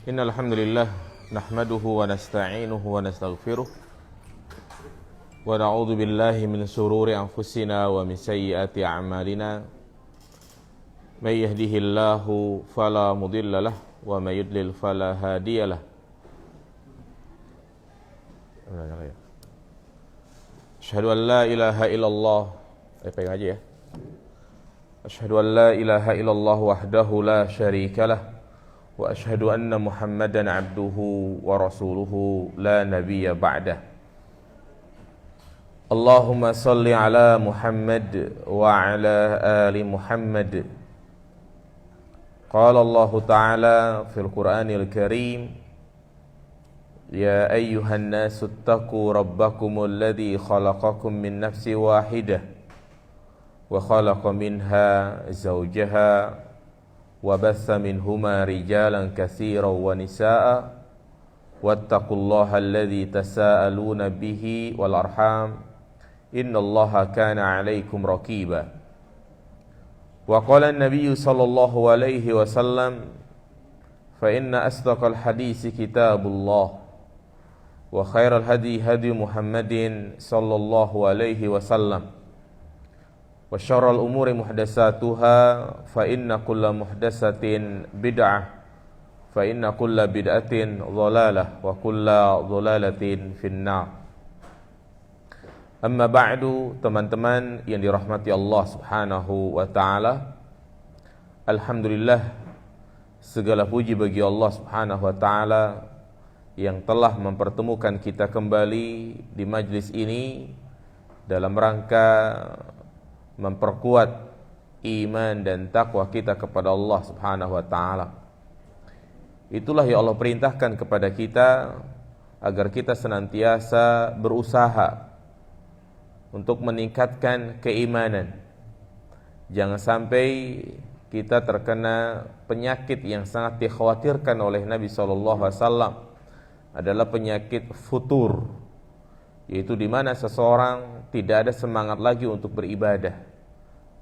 Innal hamdalillah nahmaduhu wa nasta'inuhu wa nastaghfiruh wa na'udzu billahi min shururi anfusina wa min sayyiati a'malina may yahdihillahu fala mudhillalah wa may yudlil fala hadiyalah. Asyhadu an la ilaha illallah pegang aja ya. Asyhadu an la ilaha illallah wahdahu la syarikalah wa asyhadu anna Muhammadan abduhu wa rasuluhu la nabiyya ba'dah. Allahumma salli ala Muhammad wa ala ali Muhammad. Qala Allah Ta'ala fil Qur'anil Karim, ya ayyuhan nasu ittaqu rabbakumul ladzi khalaqakum min nafsin wahidah wa khalaqa minha zawjaha wa batha minhuma rijalan katsiran wa nisaa'a wattaqullaha alladzi tasaaluna bihi wal arham innallaha kana 'alaikum raqiba. Wa qala an-nabiyyu sallallahu alaihi wasallam, fa inna asdaqal hadisi kitabullah wa khairal hadi hadi Muhammadin sallallahu alaihi wasallam wa syarrul umuri muhdatsatuha fa inna kulla muhdatsatin bid'ah fa inna kulla bid'atin dhalalah wa kulla dhalalatin finnar. Amma ba'du, teman-teman yang dirahmati Allah Subhanahu wa taala. Alhamdulillah, segala puji bagi Allah Subhanahu wa taala yang telah mempertemukan kita kembali di majlis ini dalam rangka memperkuat iman dan takwa kita kepada Allah Subhanahu wa taala. Itulah yang Allah perintahkan kepada kita agar kita senantiasa berusaha untuk meningkatkan keimanan. Jangan sampai kita terkena penyakit yang sangat dikhawatirkan oleh Nabi SAW, adalah penyakit futur, yaitu di mana seseorang tidak ada semangat lagi untuk beribadah,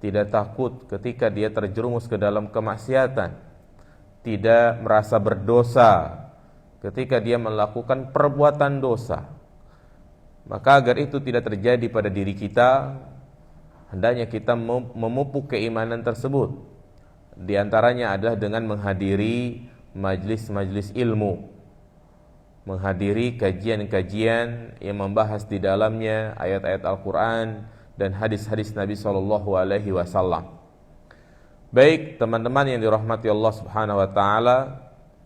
tidak takut ketika dia terjerumus ke dalam kemaksiatan, tidak merasa berdosa ketika dia melakukan perbuatan dosa. Maka agar itu tidak terjadi pada diri kita, hendaknya kita memupuk keimanan tersebut. Di antaranya adalah dengan menghadiri majlis-majlis ilmu, menghadiri kajian-kajian yang membahas di dalamnya ayat-ayat Al-Quran dan hadis-hadis Nabi SAW. Baik teman-teman yang dirahmati Allah Subhanahu wa taala,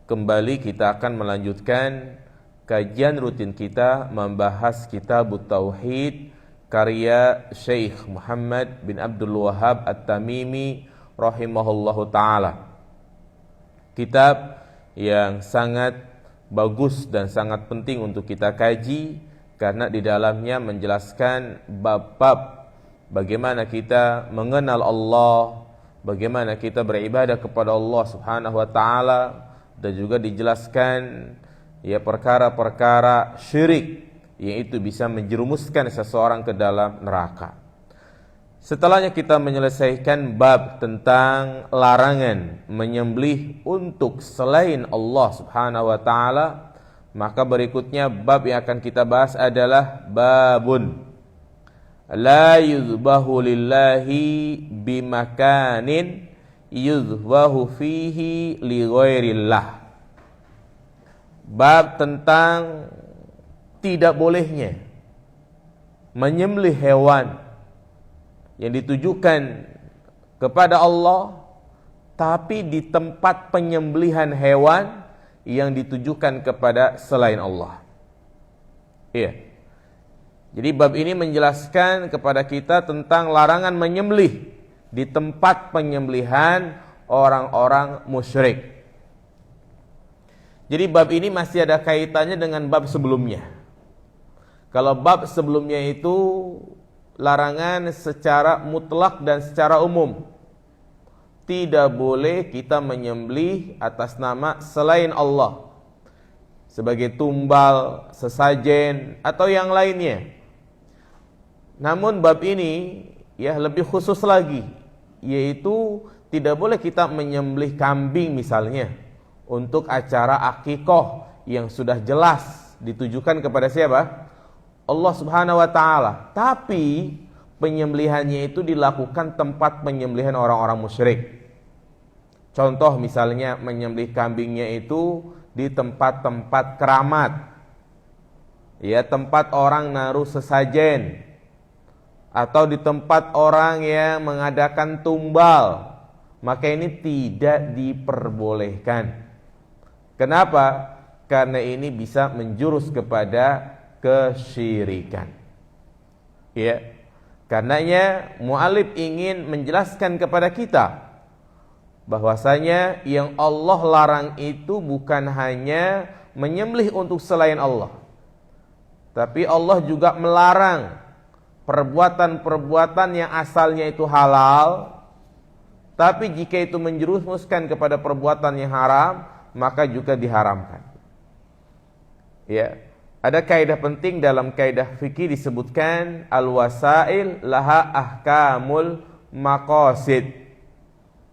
kembali kita akan melanjutkan kajian rutin kita membahas Kitabut Tauhid karya Syekh Muhammad bin Abdul Wahhab At-Tamimi rahimahullahu taala. Kitab yang sangat bagus dan sangat penting untuk kita kaji, karena di dalamnya menjelaskan bab-bab bagaimana kita mengenal Allah, bagaimana kita beribadah kepada Allah Subhanahu wa taala, dan juga dijelaskan ya perkara-perkara syirik yang itu bisa menjerumuskan seseorang ke dalam neraka. Setelahnya kita menyelesaikan bab tentang larangan menyembelih untuk selain Allah Subhanahu wa taala, maka berikutnya bab yang akan kita bahas adalah babun la yuzbahu lillahi bimakanin yuzbahu fihi li ghairillah. Bab tentang tidak bolehnya menyembelih hewan yang ditujukan kepada Allah, tapi di tempat penyembelihan hewan yang ditujukan kepada selain Allah. Iya. Jadi bab ini menjelaskan kepada kita tentang larangan menyembelih di tempat penyembelihan orang-orang musyrik. Jadi bab ini masih ada kaitannya dengan bab sebelumnya. Kalau bab sebelumnya itu larangan secara mutlak dan secara umum. Tidak boleh kita menyembelih atas nama selain Allah, sebagai tumbal, sesajen, atau yang lainnya. Namun bab ini ya lebih khusus lagi, yaitu tidak boleh kita menyembelih kambing misalnya untuk acara akikoh yang sudah jelas ditujukan kepada siapa? Allah Subhanahu wa taala. Tapi penyembelihannya itu dilakukan tempat penyembelihan orang-orang musyrik. Contoh misalnya menyembelih kambingnya itu di tempat-tempat keramat, ya, tempat orang naruh sesajen, atau di tempat orang yang mengadakan tumbal, maka ini tidak diperbolehkan. Kenapa? Karena ini bisa menjurus kepada kesyirikan. Ya, karenanya mu'alif ingin menjelaskan kepada kita bahwasanya yang Allah larang itu bukan hanya menyembelih untuk selain Allah, tapi Allah juga melarang perbuatan-perbuatan yang asalnya itu halal, tapi jika itu menjerumuskan kepada perbuatan yang haram, maka juga diharamkan. Ya, ada kaidah penting dalam kaidah fikih disebutkan al-wasail laha ahkamul maqasid.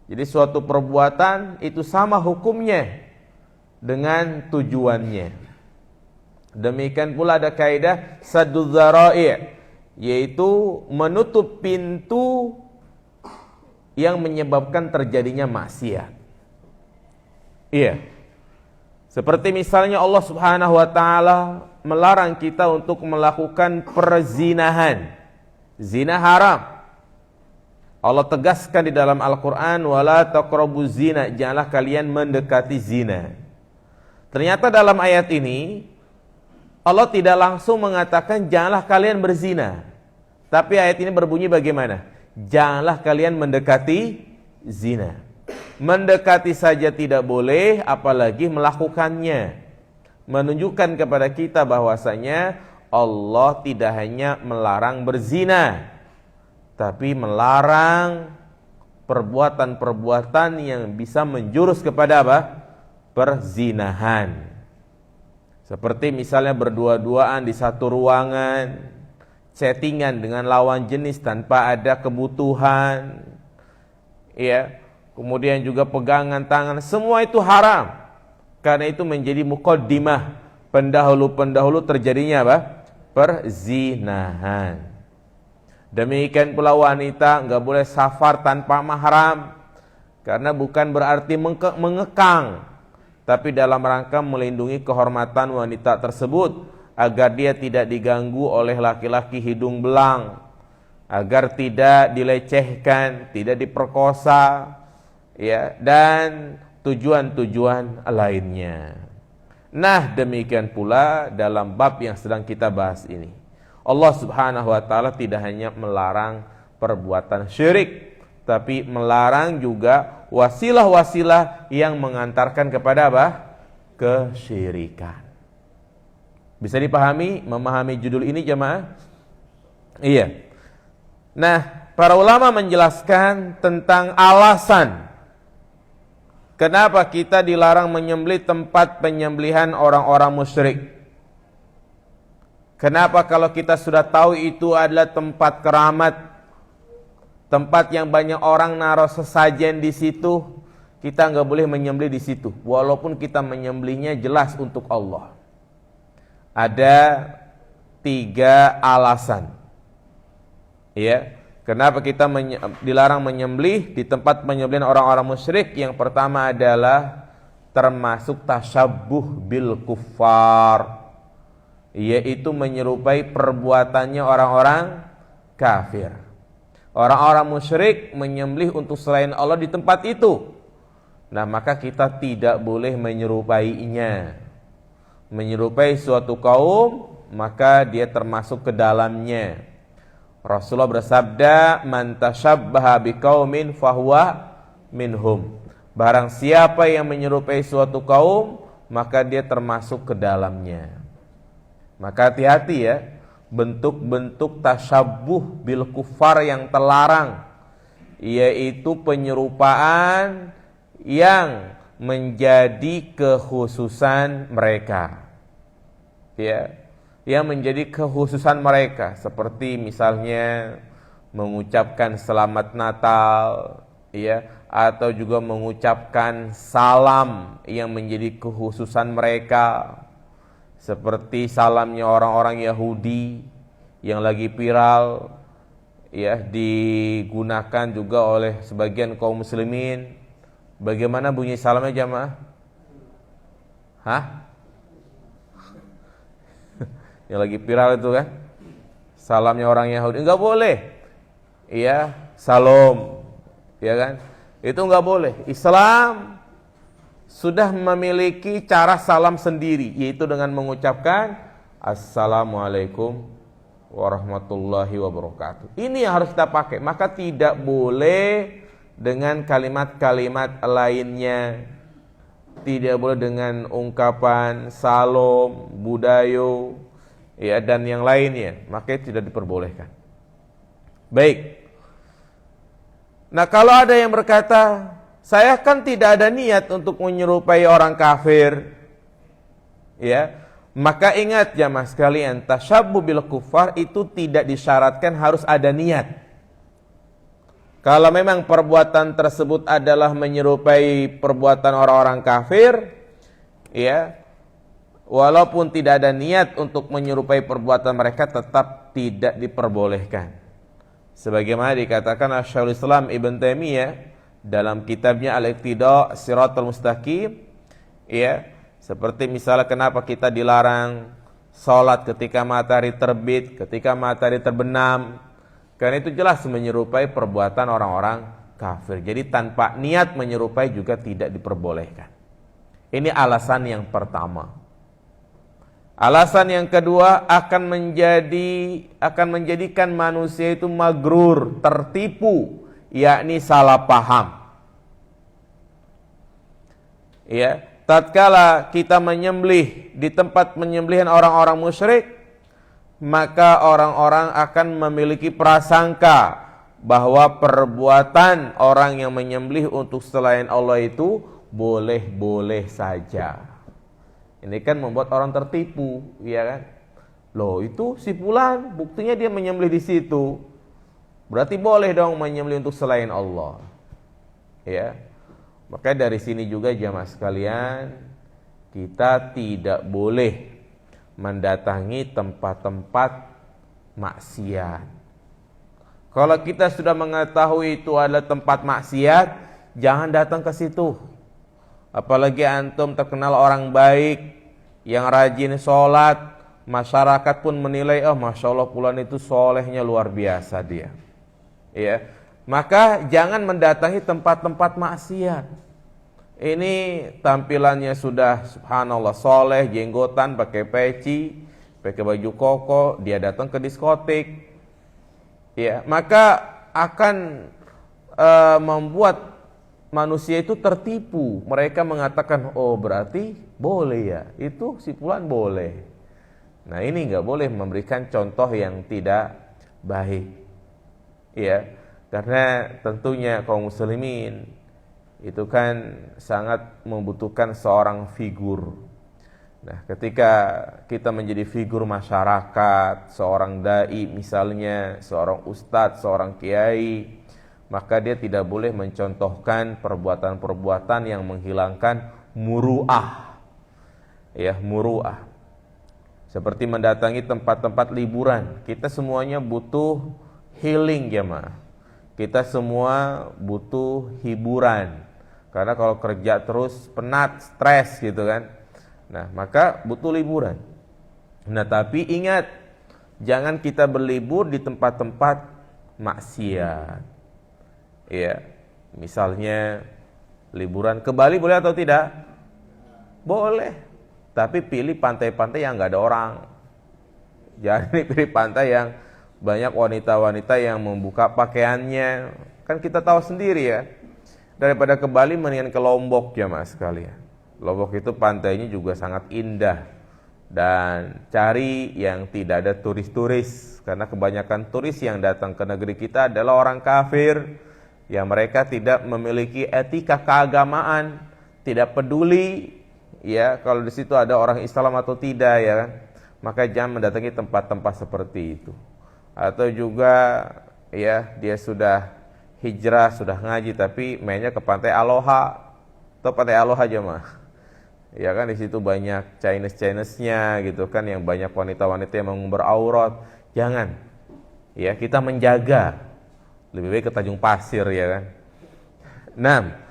Jadi suatu perbuatan itu sama hukumnya dengan tujuannya. Demikian pula ada kaidah sadduz dzara'i', yaitu menutup pintu yang menyebabkan terjadinya maksiat. Iya. Seperti misalnya Allah Subhanahu wa taala melarang kita untuk melakukan perzinahan. Zina haram. Allah tegaskan di dalam Al-Qur'an, wala taqrabuz zina, janganlah kalian mendekati zina. Ternyata dalam ayat ini Allah tidak langsung mengatakan janganlah kalian berzina. Tapi ayat ini berbunyi bagaimana? Janganlah kalian mendekati zina. Mendekati saja tidak boleh, apalagi melakukannya. Menunjukkan kepada kita bahwasanya Allah tidak hanya melarang berzina, tapi melarang perbuatan-perbuatan yang bisa menjurus kepada apa? Perzinahan. Seperti misalnya berdua-duaan di satu ruangan, chattingan dengan lawan jenis tanpa ada kebutuhan, ya. Kemudian juga pegangan tangan, semua itu haram. Karena itu menjadi muqaddimah, pendahulu-pendahulu terjadinya apa? Perzinahan. Demikian pula wanita enggak boleh safar tanpa mahram, karena bukan berarti mengekang, tapi dalam rangka melindungi kehormatan wanita tersebut agar dia tidak diganggu oleh laki-laki hidung belang, agar tidak dilecehkan, tidak diperkosa, ya, dan tujuan-tujuan lainnya. Nah, demikian pula dalam bab yang sedang kita bahas ini. Allah Subhanahu wa taala tidak hanya melarang perbuatan syirik, tapi melarang juga wasilah-wasilah yang mengantarkan kepada apa? Kesyirikan. Bisa dipahami, memahami judul ini jemaah? Iya. Nah, para ulama menjelaskan tentang alasan kenapa kita dilarang menyembelih tempat penyembelihan orang-orang musyrik. Kenapa kalau kita sudah tahu itu adalah tempat keramat, tempat yang banyak orang naruh sesajen di situ, kita nggak boleh menyembelih di situ, walaupun kita menyembelihnya jelas untuk Allah. Ada 3 alasan, ya. Kenapa kita dilarang menyembelih di tempat penyembelihan orang-orang musyrik? Yang pertama adalah termasuk tasyabbuh bil kuffar, yaitu menyerupai perbuatannya orang-orang kafir. Orang-orang musyrik menyembelih untuk selain Allah di tempat itu. Nah, maka kita tidak boleh menyerupainya. Menyerupai suatu kaum, maka dia termasuk ke dalamnya. Rasulullah bersabda, "Man tasyabbaha biqaumin fahuwa minhum." Barang siapa yang menyerupai suatu kaum, maka dia termasuk ke dalamnya. Maka hati-hati ya, bentuk-bentuk tasyabbuh bil kufar yang terlarang, yaitu penyerupaan yang menjadi kekhususan mereka, ya, yang menjadi kekhususan mereka, seperti misalnya mengucapkan selamat Natal, ya, atau juga mengucapkan salam yang menjadi kekhususan mereka, seperti salamnya orang-orang Yahudi yang lagi viral, ya, digunakan juga oleh sebagian kaum muslimin. Bagaimana bunyi salamnya jamaah? Hah? Yang lagi viral itu kan, salamnya orang Yahudi, enggak boleh. Iya, salam, ya kan? Itu enggak boleh. Islam sudah memiliki cara salam sendiri, yaitu dengan mengucapkan Assalamualaikum warahmatullahi wabarakatuh. Ini yang harus kita pakai. Maka tidak boleh dengan kalimat-kalimat lainnya. Tidak boleh dengan ungkapan salam, budayo, ya, dan yang lainnya. Maka tidak diperbolehkan. Baik. Nah, kalau ada yang berkata, saya kan tidak ada niat untuk menyerupai orang kafir, ya, maka ingat jamaah sekalian, tasyabbuh bil kufar itu tidak disyaratkan harus ada niat. Kalau memang perbuatan tersebut adalah menyerupai perbuatan orang-orang kafir, ya, walaupun tidak ada niat untuk menyerupai perbuatan mereka, tetap tidak diperbolehkan. Sebagaimana dikatakan oleh Syekhul Islam Ibn Taimiyah dalam kitabnya Al-Iqtida' Shiratal Mustaqim, ya, seperti misalnya kenapa kita dilarang salat ketika matahari terbit, ketika matahari terbenam, karena itu jelas menyerupai perbuatan orang-orang kafir. Jadi tanpa niat menyerupai juga tidak diperbolehkan. Ini alasan yang pertama. Alasan yang kedua, akan menjadikan manusia itu magrur, tertipu, yakni salah paham. Ya, tatkala kita menyembelih di tempat penyembelihan orang-orang musyrik, maka orang-orang akan memiliki prasangka bahwa perbuatan orang yang menyembelih untuk selain Allah itu boleh-boleh saja. Ini kan membuat orang tertipu, ya kan? Loh, itu si fulan buktinya dia menyembelih di situ. Berarti boleh dong menyembelih untuk selain Allah. Ya. Maka dari sini juga jamaah sekalian, kita tidak boleh mendatangi tempat-tempat maksiat. Kalau kita sudah mengetahui itu adalah tempat maksiat, jangan datang ke situ. Apalagi antum terkenal orang baik, yang rajin sholat, masyarakat pun menilai, oh masya Allah fulan itu solehnya luar biasa dia. Ya, maka jangan mendatangi tempat-tempat maksiat. Ini tampilannya sudah subhanallah soleh, jenggotan, pakai peci, pakai baju koko, dia datang ke diskotik, ya, maka akan membuat manusia itu tertipu. Mereka mengatakan, oh berarti boleh ya, itu si fulan boleh. Nah, ini nggak boleh memberikan contoh yang tidak baik, ya, karena tentunya kaum muslimin itu kan sangat membutuhkan seorang figur. Nah, ketika kita menjadi figur masyarakat, seorang dai misalnya, seorang ustadz, seorang kiai, maka dia tidak boleh mencontohkan perbuatan-perbuatan yang menghilangkan muru'ah. Ya, muru'ah. Seperti mendatangi tempat-tempat liburan. Kita semuanya butuh healing, jemaah. Kita semua butuh hiburan. Karena kalau kerja terus penat, stres gitu kan. Nah, maka butuh liburan. Nah, tapi ingat, jangan kita berlibur di tempat-tempat maksiat. Ya, misalnya liburan ke Bali boleh atau tidak? Boleh. Tapi pilih pantai-pantai yang enggak ada orang. Jangan pilih pantai yang banyak wanita-wanita yang membuka pakaiannya. Kan kita tahu sendiri ya. Daripada ke Bali mendingan ke Lombok ya mas sekalian. Lombok itu pantainya juga sangat indah. Dan cari yang tidak ada turis-turis. Karena kebanyakan turis yang datang ke negeri kita adalah orang kafir. Yang mereka tidak memiliki etika keagamaan. Tidak peduli ya kalau di situ ada orang Islam atau tidak ya kan. Maka jangan mendatangi tempat-tempat seperti itu. Atau juga ya dia sudah hijrah, sudah ngaji, tapi mainnya ke Pantai Aloha. Atau Pantai Aloha aja mah. Ya kan, di situ banyak Chinese-nya gitu kan, yang banyak wanita-wanita yang mengumbar aurat. Jangan. Ya, kita menjaga. Lebih baik ke Tanjung Pasir, ya kan. 6.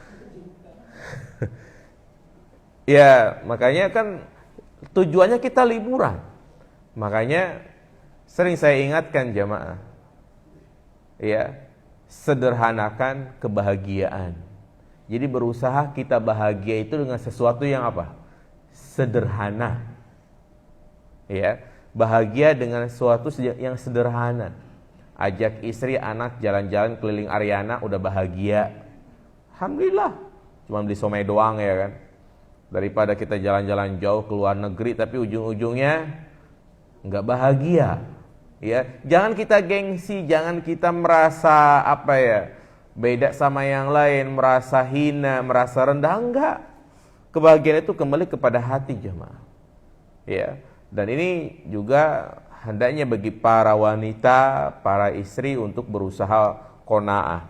Ya, makanya kan tujuannya kita liburan. Makanya sering saya ingatkan jamaah, ya, sederhanakan kebahagiaan. Jadi berusaha kita bahagia itu dengan sesuatu yang apa? Sederhana. Ya, bahagia dengan sesuatu yang sederhana. Ajak istri, anak jalan-jalan keliling Ariana, udah bahagia. Alhamdulillah. Cuma beli somai doang, ya kan. Daripada kita jalan-jalan jauh ke luar negeri tapi ujung-ujungnya nggak bahagia. Ya, jangan kita gengsi, jangan kita merasa apa ya, beda sama yang lain, merasa hina, merasa rendah. Enggak. Kebahagiaan itu kembali kepada hati jemaah. Ya, dan ini juga hendaknya bagi para wanita, para istri untuk berusaha qanaah.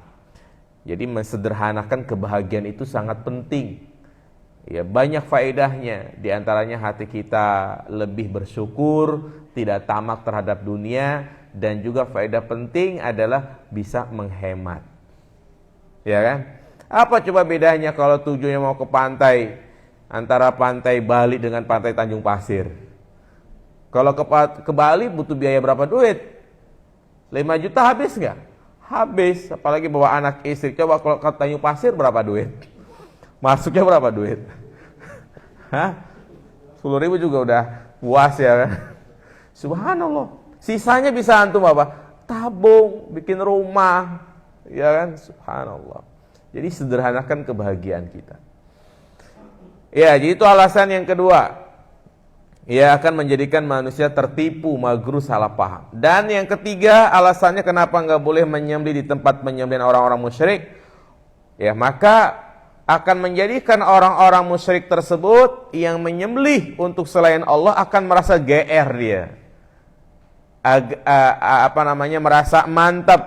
Jadi mensederhanakan kebahagiaan itu sangat penting. Ya, banyak faedahnya, di antaranya hati kita lebih bersyukur, tidak tamak terhadap dunia, dan juga faedah penting adalah bisa menghemat. Ya kan? Apa coba bedanya kalau tujuannya mau ke pantai, antara pantai Bali dengan pantai Tanjung Pasir? Kalau ke Bali butuh biaya berapa duit? 5 juta habis nggak? Habis, apalagi bawa anak istri. Coba kalau ke Tanjung Pasir berapa duit? Masuknya berapa duit? Hah? 10.000 juga udah puas, ya kan? Subhanallah. Sisanya bisa antum apa? Tabung, bikin rumah, ya kan? Subhanallah. Jadi sederhanakan kebahagiaan kita. Ya, jadi itu alasan yang kedua. Ia akan menjadikan manusia tertipu, magru, salah paham. Dan yang ketiga, alasannya kenapa nggak boleh menyembelih di tempat penyembelihan orang-orang musyrik. Ya, maka akan menjadikan orang-orang musyrik tersebut yang menyembelih untuk selain Allah akan merasa GR dia. Merasa mantap.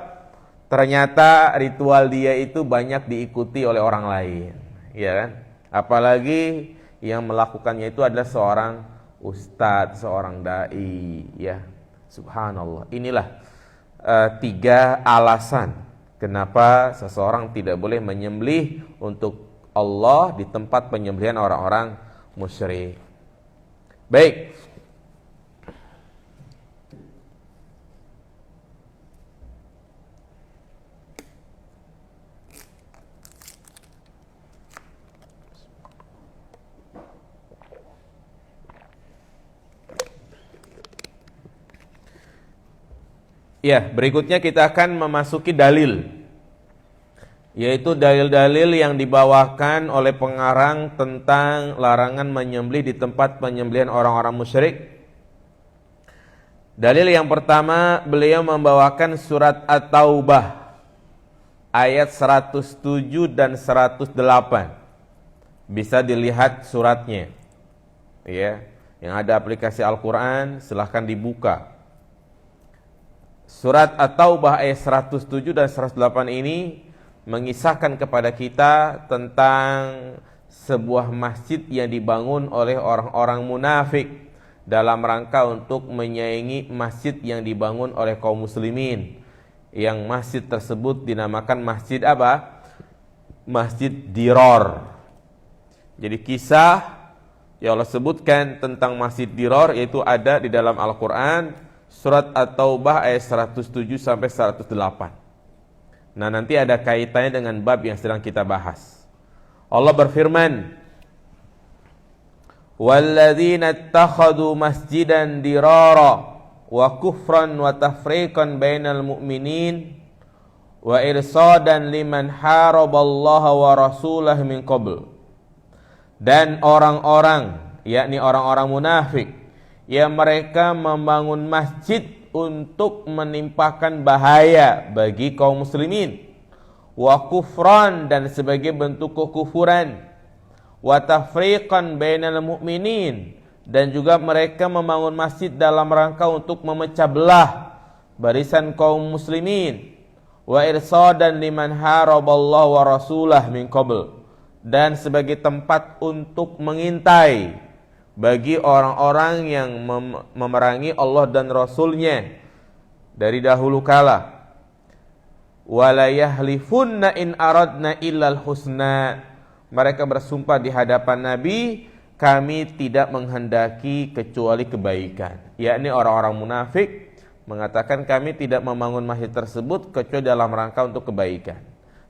Ternyata ritual dia itu banyak diikuti oleh orang lain, ya kan? Apalagi yang melakukannya itu adalah seorang ustadz, seorang dai, ya. Subhanallah. Inilah 3 alasan kenapa seseorang tidak boleh menyembelih untuk Allah di tempat penyembelihan orang-orang musyrik. Baik. Ya, berikutnya kita akan memasuki dalil, yaitu dalil-dalil yang dibawakan oleh pengarang tentang larangan menyembelih di tempat penyembelihan orang-orang musyrik. Dalil yang pertama, beliau membawakan surat At-Taubah ayat 107 dan 108. Bisa dilihat suratnya. Ya, yang ada aplikasi Al-Qur'an silahkan dibuka. Surat At-Taubah ayat 107 dan 108 ini mengisahkan kepada kita tentang sebuah masjid yang dibangun oleh orang-orang munafik dalam rangka untuk menyaingi masjid yang dibangun oleh kaum muslimin. Yang masjid tersebut dinamakan masjid apa? Masjid Diror. Jadi kisah yang Allah sebutkan tentang masjid Diror yaitu ada di dalam Al-Quran, surat At-Taubah ayat 107 sampai 108. Nah, nanti ada kaitannya dengan bab yang sedang kita bahas. Allah berfirman, "Walladzina ittakhadhu masjidan dirara wa kufran wa tafriqan bainal mu'minin wa irsadan liman haraballaha wa rasulahu min qabl." Dan orang-orang, yakni orang-orang munafik, yang mereka membangun masjid untuk menimpakan bahaya bagi kaum muslimin, wa kufran, dan sebagai bentuk kekufuran, wa tafriqan bainal mu'minin, dan juga mereka membangun masjid dalam rangka untuk memecah belah barisan kaum muslimin, wa irsadan liman haraballahu wa rasulah min qabl, dan sebagai tempat untuk mengintai bagi orang-orang yang memerangi Allah dan Rasulnya dari dahulu kala. Wala yahlifunna in aradna illal husna, mereka bersumpah di hadapan Nabi, kami tidak menghendaki kecuali kebaikan. Yakni orang-orang munafik mengatakan kami tidak membangun masjid tersebut kecuali dalam rangka untuk kebaikan.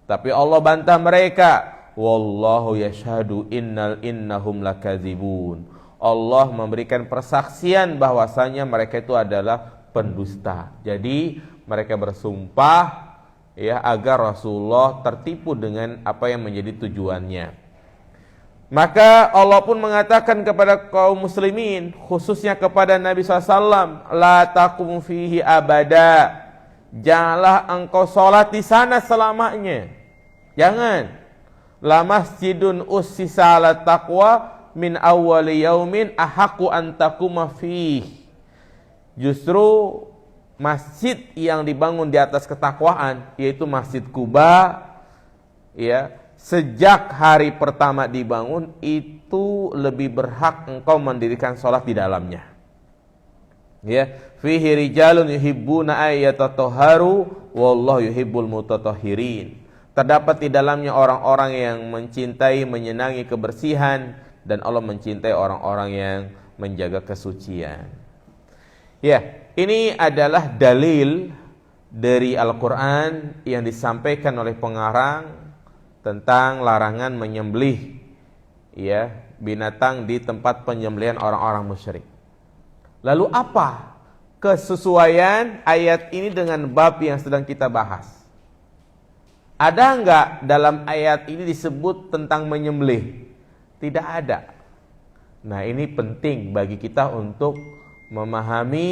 Tapi Allah bantah mereka, wallahu yashhadu innahum lakadzibun. Allah memberikan persaksian bahwasanya mereka itu adalah pendusta. Jadi mereka bersumpah ya agar Rasulullah tertipu dengan apa yang menjadi tujuannya. Maka Allah pun mengatakan kepada kaum muslimin, khususnya kepada Nabi SAW, la taqum fihi abada, janganlah engkau sholat di sana selamanya. Jangan. La masjidun ussisa ala taqwa min awwali yaumin ahaqqu an taquma fihi. Justru masjid yang dibangun di atas ketakwaan, yaitu Masjid Quba, ya, sejak hari pertama dibangun itu lebih berhak engkau mendirikan sholat di dalamnya. Ya, fihi rijalun yuhibbuna ayyatatahharu wallahu yuhibbul mutatahhirin. Terdapat di dalamnya orang-orang yang mencintai, menyenangi kebersihan, dan Allah mencintai orang-orang yang menjaga kesucian. Ya, ini adalah dalil dari Al-Quran yang disampaikan oleh pengarang tentang larangan menyembelih ya binatang di tempat penyembelihan orang-orang musyrik. Lalu apa kesesuaian ayat ini dengan bab yang sedang kita bahas? Ada enggak dalam ayat ini disebut tentang menyembelih? Tidak ada. Nah, ini penting bagi kita untuk memahami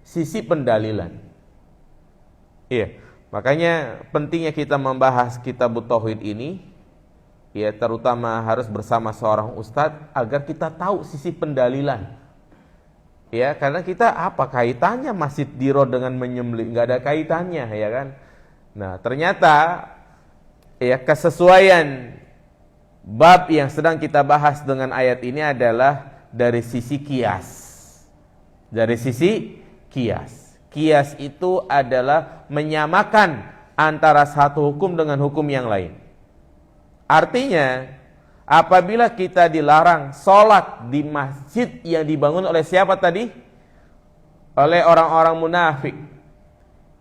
sisi pendalilan. Iya, makanya pentingnya kita membahas kitab tauhid ini, ya terutama harus bersama seorang ustadz agar kita tahu sisi pendalilan. Ya, karena kita apa kaitannya Masjid Diro dengan menyembelih? Enggak ada kaitannya, ya kan? Nah, ternyata ya kesesuaian bab yang sedang kita bahas dengan ayat ini adalah dari sisi kias. Dari sisi kias. Kias itu adalah menyamakan antara satu hukum dengan hukum yang lain. Artinya, apabila kita dilarang sholat di masjid yang dibangun oleh siapa tadi? Oleh orang-orang munafik,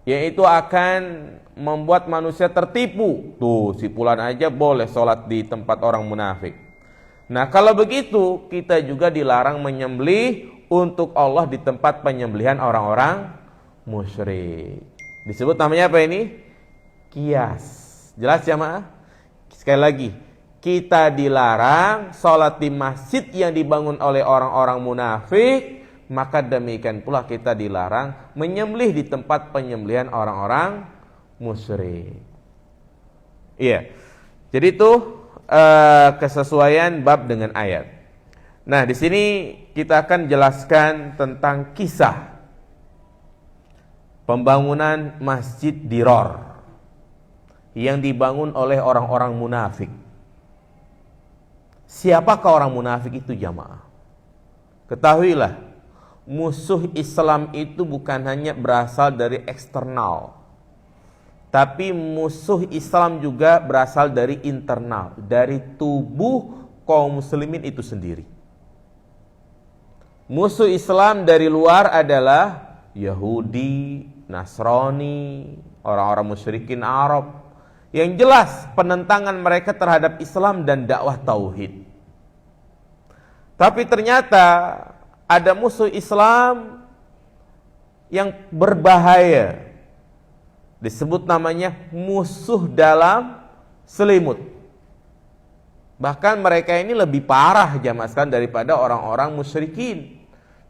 yaitu akan membuat manusia tertipu. Tuh, si fulan aja boleh sholat di tempat orang munafik. Nah, kalau begitu kita juga dilarang menyembelih untuk Allah di tempat penyembelihan orang-orang musyrik. Disebut namanya apa ini? Kias. Jelas jamaah? Sekali lagi, kita dilarang sholat di masjid yang dibangun oleh orang-orang munafik, maka demikian pula kita dilarang menyembelih di tempat penyembelihan orang-orang musyrik. Iya. Jadi itu kesesuaian bab dengan ayat. Nah, di sini kita akan jelaskan tentang kisah pembangunan Masjid Diror yang dibangun oleh orang-orang munafik. Siapakah orang munafik itu jamaah? Ketahuilah, musuh Islam itu bukan hanya berasal dari eksternal, tapi musuh Islam juga berasal dari internal, dari tubuh kaum muslimin itu sendiri. Musuh Islam dari luar adalah Yahudi, Nasrani, orang-orang musyrikin Arab, yang jelas penentangan mereka terhadap Islam dan dakwah tauhid. Tapi ternyata ada musuh Islam yang berbahaya, disebut namanya musuh dalam selimut. Bahkan mereka ini lebih parah jamaah sekalian daripada orang-orang musyrikin,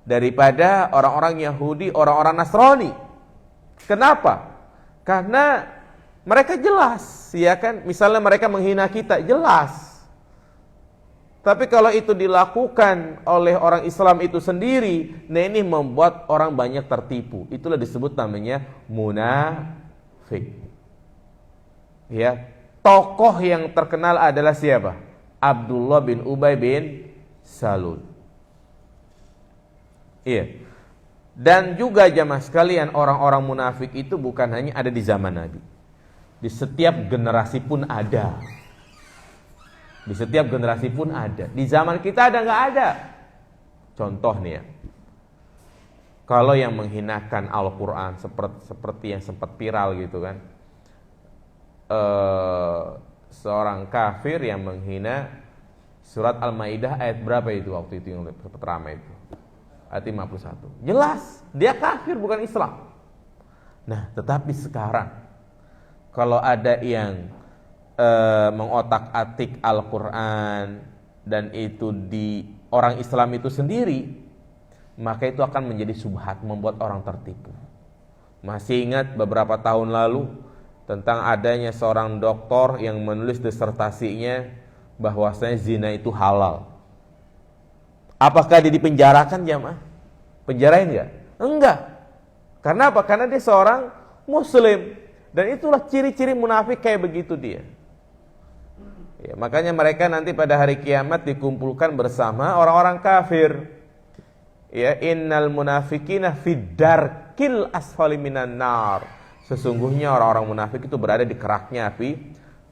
daripada orang-orang Yahudi, orang-orang Nasrani. Kenapa? Karena mereka jelas, ya kan? Misalnya mereka menghina kita, jelas. Tapi kalau itu dilakukan oleh orang Islam itu sendiri, nah ini membuat orang banyak tertipu. Itulah disebut namanya munafik. munafik. Ya, tokoh yang terkenal adalah siapa? Abdullah bin Ubay bin Salul. Iya. Dan juga jamaah sekalian, orang-orang munafik itu bukan hanya ada di zaman Nabi. Di setiap generasi pun ada. Di setiap generasi pun ada. Di zaman kita ada nggak ada? Contoh nih ya. Kalau yang menghinakan Al-Quran seperti yang sempat viral gitu kan, seorang kafir yang menghina surat Al-Maidah ayat berapa itu waktu itu yang sempat ramai itu? Ayat 51. Jelas dia kafir, bukan Islam. Nah, tetapi sekarang kalau ada yang mengotak-atik Al-Quran dan itu di orang Islam itu sendiri, maka itu akan menjadi subhat, membuat orang tertipu. Masih ingat beberapa tahun lalu tentang adanya seorang doktor yang menulis disertasinya bahwasanya zina itu halal. Apakah dia dipenjarakan jamaah? Penjarain enggak? Enggak. Karena apa? Karena dia seorang muslim. Dan itulah ciri-ciri munafik kayak begitu dia. Ya, makanya mereka nanti pada hari kiamat dikumpulkan bersama orang-orang kafir. Ya, innal munafikina fid darkil asfali minan nar. Sesungguhnya orang-orang munafik itu berada di keraknya api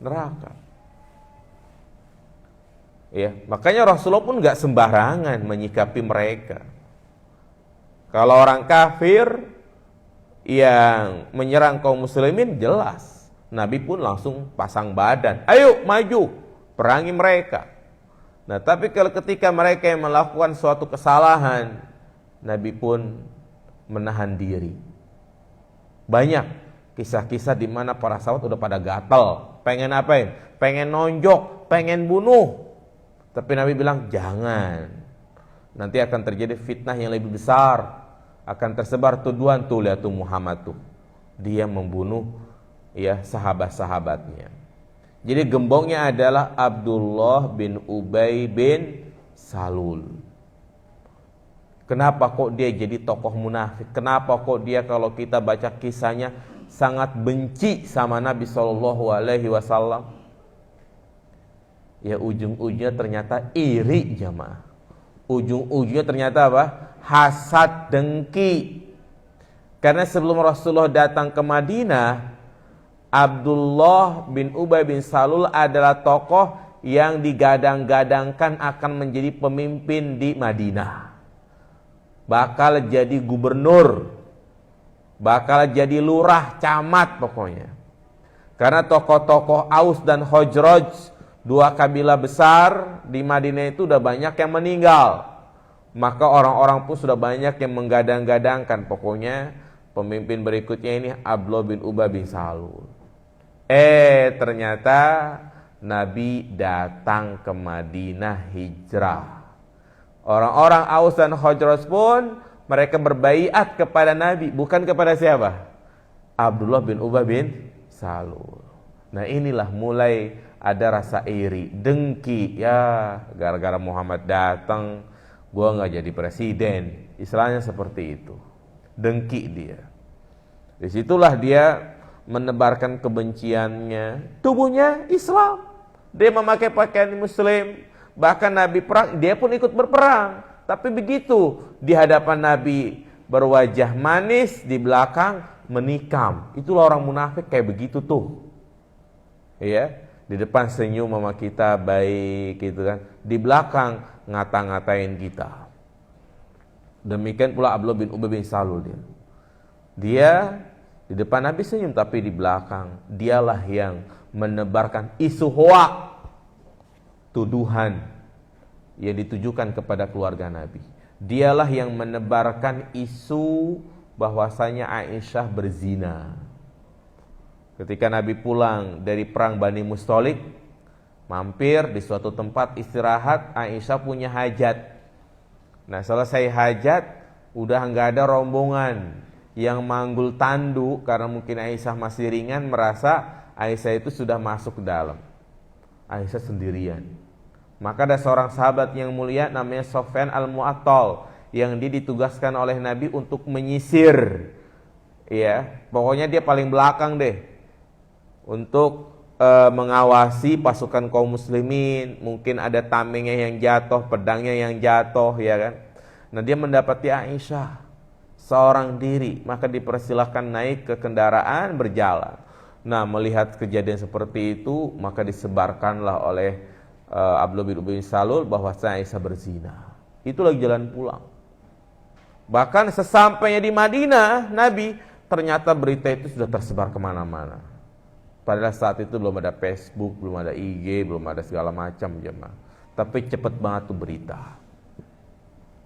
neraka. Ya, makanya Rasulullah pun enggak sembarangan menyikapi mereka. Kalau orang kafir yang menyerang kaum muslimin, jelas Nabi pun langsung pasang badan, ayo maju perangi mereka. Nah, tapi kalau ketika mereka yang melakukan suatu kesalahan, Nabi pun menahan diri. Banyak kisah-kisah di mana para sahabat udah pada gatal, pengen apain? Pengen nonjok, pengen bunuh. Tapi Nabi bilang jangan. Nanti akan terjadi fitnah yang lebih besar. Akan tersebar tuduhan tuh, lihat tuh Muhammad tuh. Dia membunuh ya sahabat-sahabatnya. Jadi gembongnya adalah Abdullah bin Ubay bin Salul. Kenapa kok dia jadi tokoh munafik? Kenapa kok dia kalau kita baca kisahnya sangat benci sama Nabi SAW? Ya ujung-ujungnya ternyata iri jamaah. Ujung-ujungnya ternyata apa? Hasad, dengki. Karena sebelum Rasulullah datang ke Madinah, Abdullah bin Ubay bin Salul adalah tokoh yang digadang-gadangkan akan menjadi pemimpin di Madinah. Bakal jadi gubernur, bakal jadi lurah, camat pokoknya. Karena tokoh-tokoh Aus dan Khazraj, dua kabilah besar di Madinah itu udah banyak yang meninggal. Maka orang-orang pun sudah banyak yang menggadang-gadangkan pokoknya pemimpin berikutnya ini Abdullah bin Ubay bin Salul. Ternyata Nabi datang ke Madinah hijrah. Orang-orang Aus dan Khazraj pun mereka berbaiat kepada Nabi, bukan kepada siapa? Abdullah bin Ubay bin Salul. Nah, inilah mulai ada rasa iri, dengki. Ya, gara-gara Muhammad datang, gua nggak jadi presiden. Istilahnya seperti itu. Dengki dia. Disitulah dia menebarkan kebenciannya. Tubuhnya Islam, dia memakai pakaian Muslim. Bahkan Nabi perang, dia pun ikut berperang. Tapi begitu di hadapan Nabi berwajah manis, di belakang menikam. Itulah orang munafik kayak begitu tuh. Ya, di depan senyum sama kita baik gitu kan. Di belakang ngata-ngatain kita. Demikian pula Abdullah bin Ubay bin Salul dia. Dia di depan Nabi senyum, tapi di belakang dialah yang menebarkan isu hoak, tuduhan yang ditujukan kepada keluarga Nabi. Dialah yang menebarkan isu bahwasanya Aisyah berzina. Ketika Nabi pulang dari perang Bani Mustalik, mampir di suatu tempat istirahat, Aisyah punya hajat. Nah, selesai hajat, udah nggak ada rombongan yang manggul tandu karena mungkin Aisyah masih ringan, merasa Aisyah itu sudah masuk ke dalam. Aisyah sendirian. Maka ada seorang sahabat yang mulia namanya Sofyan al-Mu'attal yang dia ditugaskan oleh Nabi untuk menyisir Ya, pokoknya dia paling belakang deh untuk mengawasi pasukan kaum muslimin. Mungkin ada tamengnya yang jatuh, pedangnya yang jatuh, ya kan. Nah, dia mendapati Aisyah seorang diri, maka dipersilahkan naik ke kendaraan berjalan. Nah, melihat kejadian seperti itu, maka disebarkanlah oleh Abdullah bin Ubay bin Salul bahwa Aisyah berzina. Itu lagi jalan pulang. Bahkan sesampainya di Madinah, Nabi, ternyata berita itu sudah tersebar kemana-mana. Padahal saat itu belum ada Facebook, belum ada IG, belum ada segala macam jemaah. Tapi cepat banget tuh berita.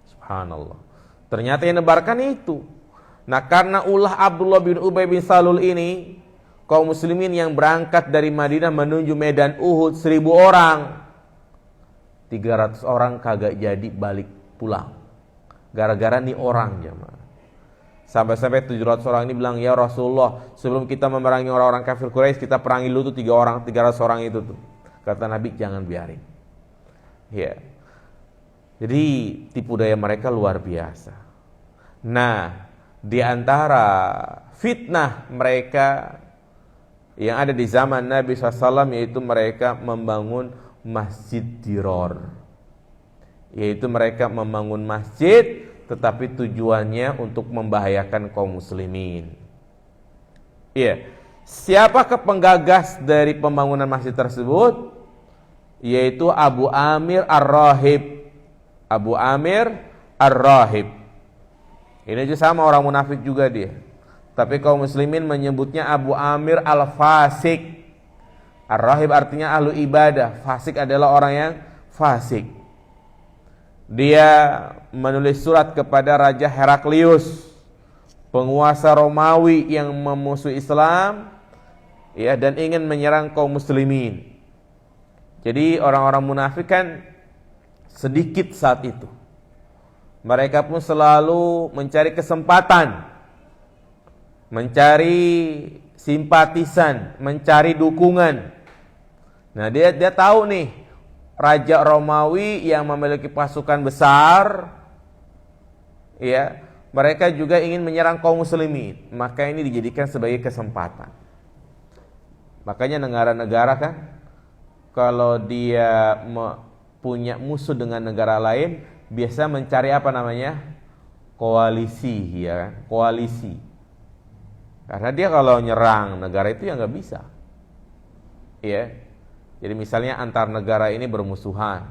Subhanallah. Ternyata yang nebarkan itu. Nah, karena ulah Abdullah bin Ubay bin Salul ini, kaum muslimin yang berangkat dari Madinah menuju medan Uhud 1000 orang, 300 orang kagak jadi balik pulang. Gara-gara nih orang jemaah. Sampai-sampai 700 orang ini bilang, ya Rasulullah, sebelum kita memerangi orang-orang kafir Quraisy, kita perangi dulu tuh 300 orang itu tuh. Kata Nabi, jangan biarin. Ya. Jadi tipu daya mereka luar biasa. Nah, di antara fitnah mereka yang ada di zaman Nabi SAW, yaitu mereka membangun masjid diror. Yaitu mereka membangun masjid tetapi tujuannya untuk membahayakan kaum muslimin. Iya. Siapakah penggagas dari pembangunan masjid tersebut? Yaitu Abu Amir Ar-Rahib. Abu Amir Ar-Rahib. Ini juga sama orang munafik juga dia. Tapi kaum muslimin menyebutnya Abu Amir Al-Fasik. Ar-Rahib artinya ahlu ibadah. Fasik adalah orang yang fasik. Dia menulis surat kepada Raja Heraklius, penguasa Romawi yang memusuhi Islam, ya, dan ingin menyerang kaum muslimin. Jadi orang-orang munafik kan sedikit saat itu. Mereka pun selalu mencari kesempatan, mencari simpatisan, mencari dukungan. Nah, dia tahu nih, Raja Romawi yang memiliki pasukan besar, ya, mereka juga ingin menyerang kaum muslimin. Maka ini dijadikan sebagai kesempatan. Makanya negara-negara kan, kalau dia punya musuh dengan negara lain, biasa mencari apa namanya? Koalisi, ya kan? Koalisi. Karena dia kalau nyerang negara itu ya nggak bisa, ya. Jadi misalnya antar negara ini bermusuhan,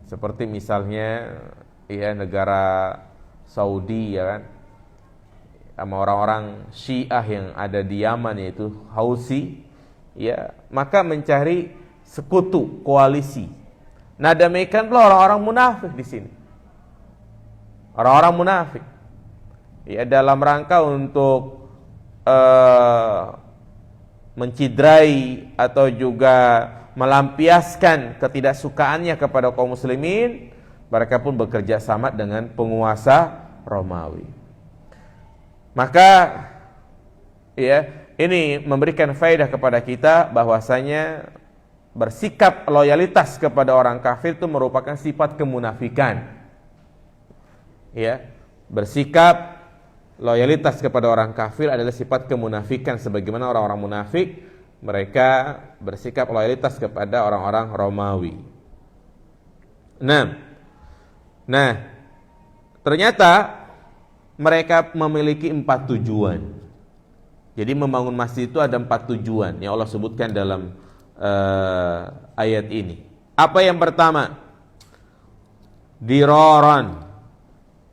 seperti misalnya ya negara Saudi, ya kan, sama orang-orang Syiah yang ada di Yaman, yaitu Houthi, ya, maka mencari sekutu, koalisi. Nah, demikian pula orang-orang munafik di sini. Orang-orang munafik, ya, dalam rangka untuk mencidrai atau juga melampiaskan ketidaksukaannya kepada kaum muslimin, mereka pun bekerja sama dengan penguasa Romawi. Maka ya, ini memberikan faedah kepada kita bahwasanya bersikap loyalitas kepada orang kafir itu merupakan sifat kemunafikan. Ya, bersikap loyalitas kepada orang kafir adalah sifat kemunafikan, sebagaimana orang-orang munafik mereka bersikap loyalitas kepada orang-orang Romawi. Nah, ternyata mereka memiliki 4 tujuan. Jadi membangun masjid itu ada 4 tujuan yang Allah sebutkan dalam ayat ini. Apa yang pertama? Diraran,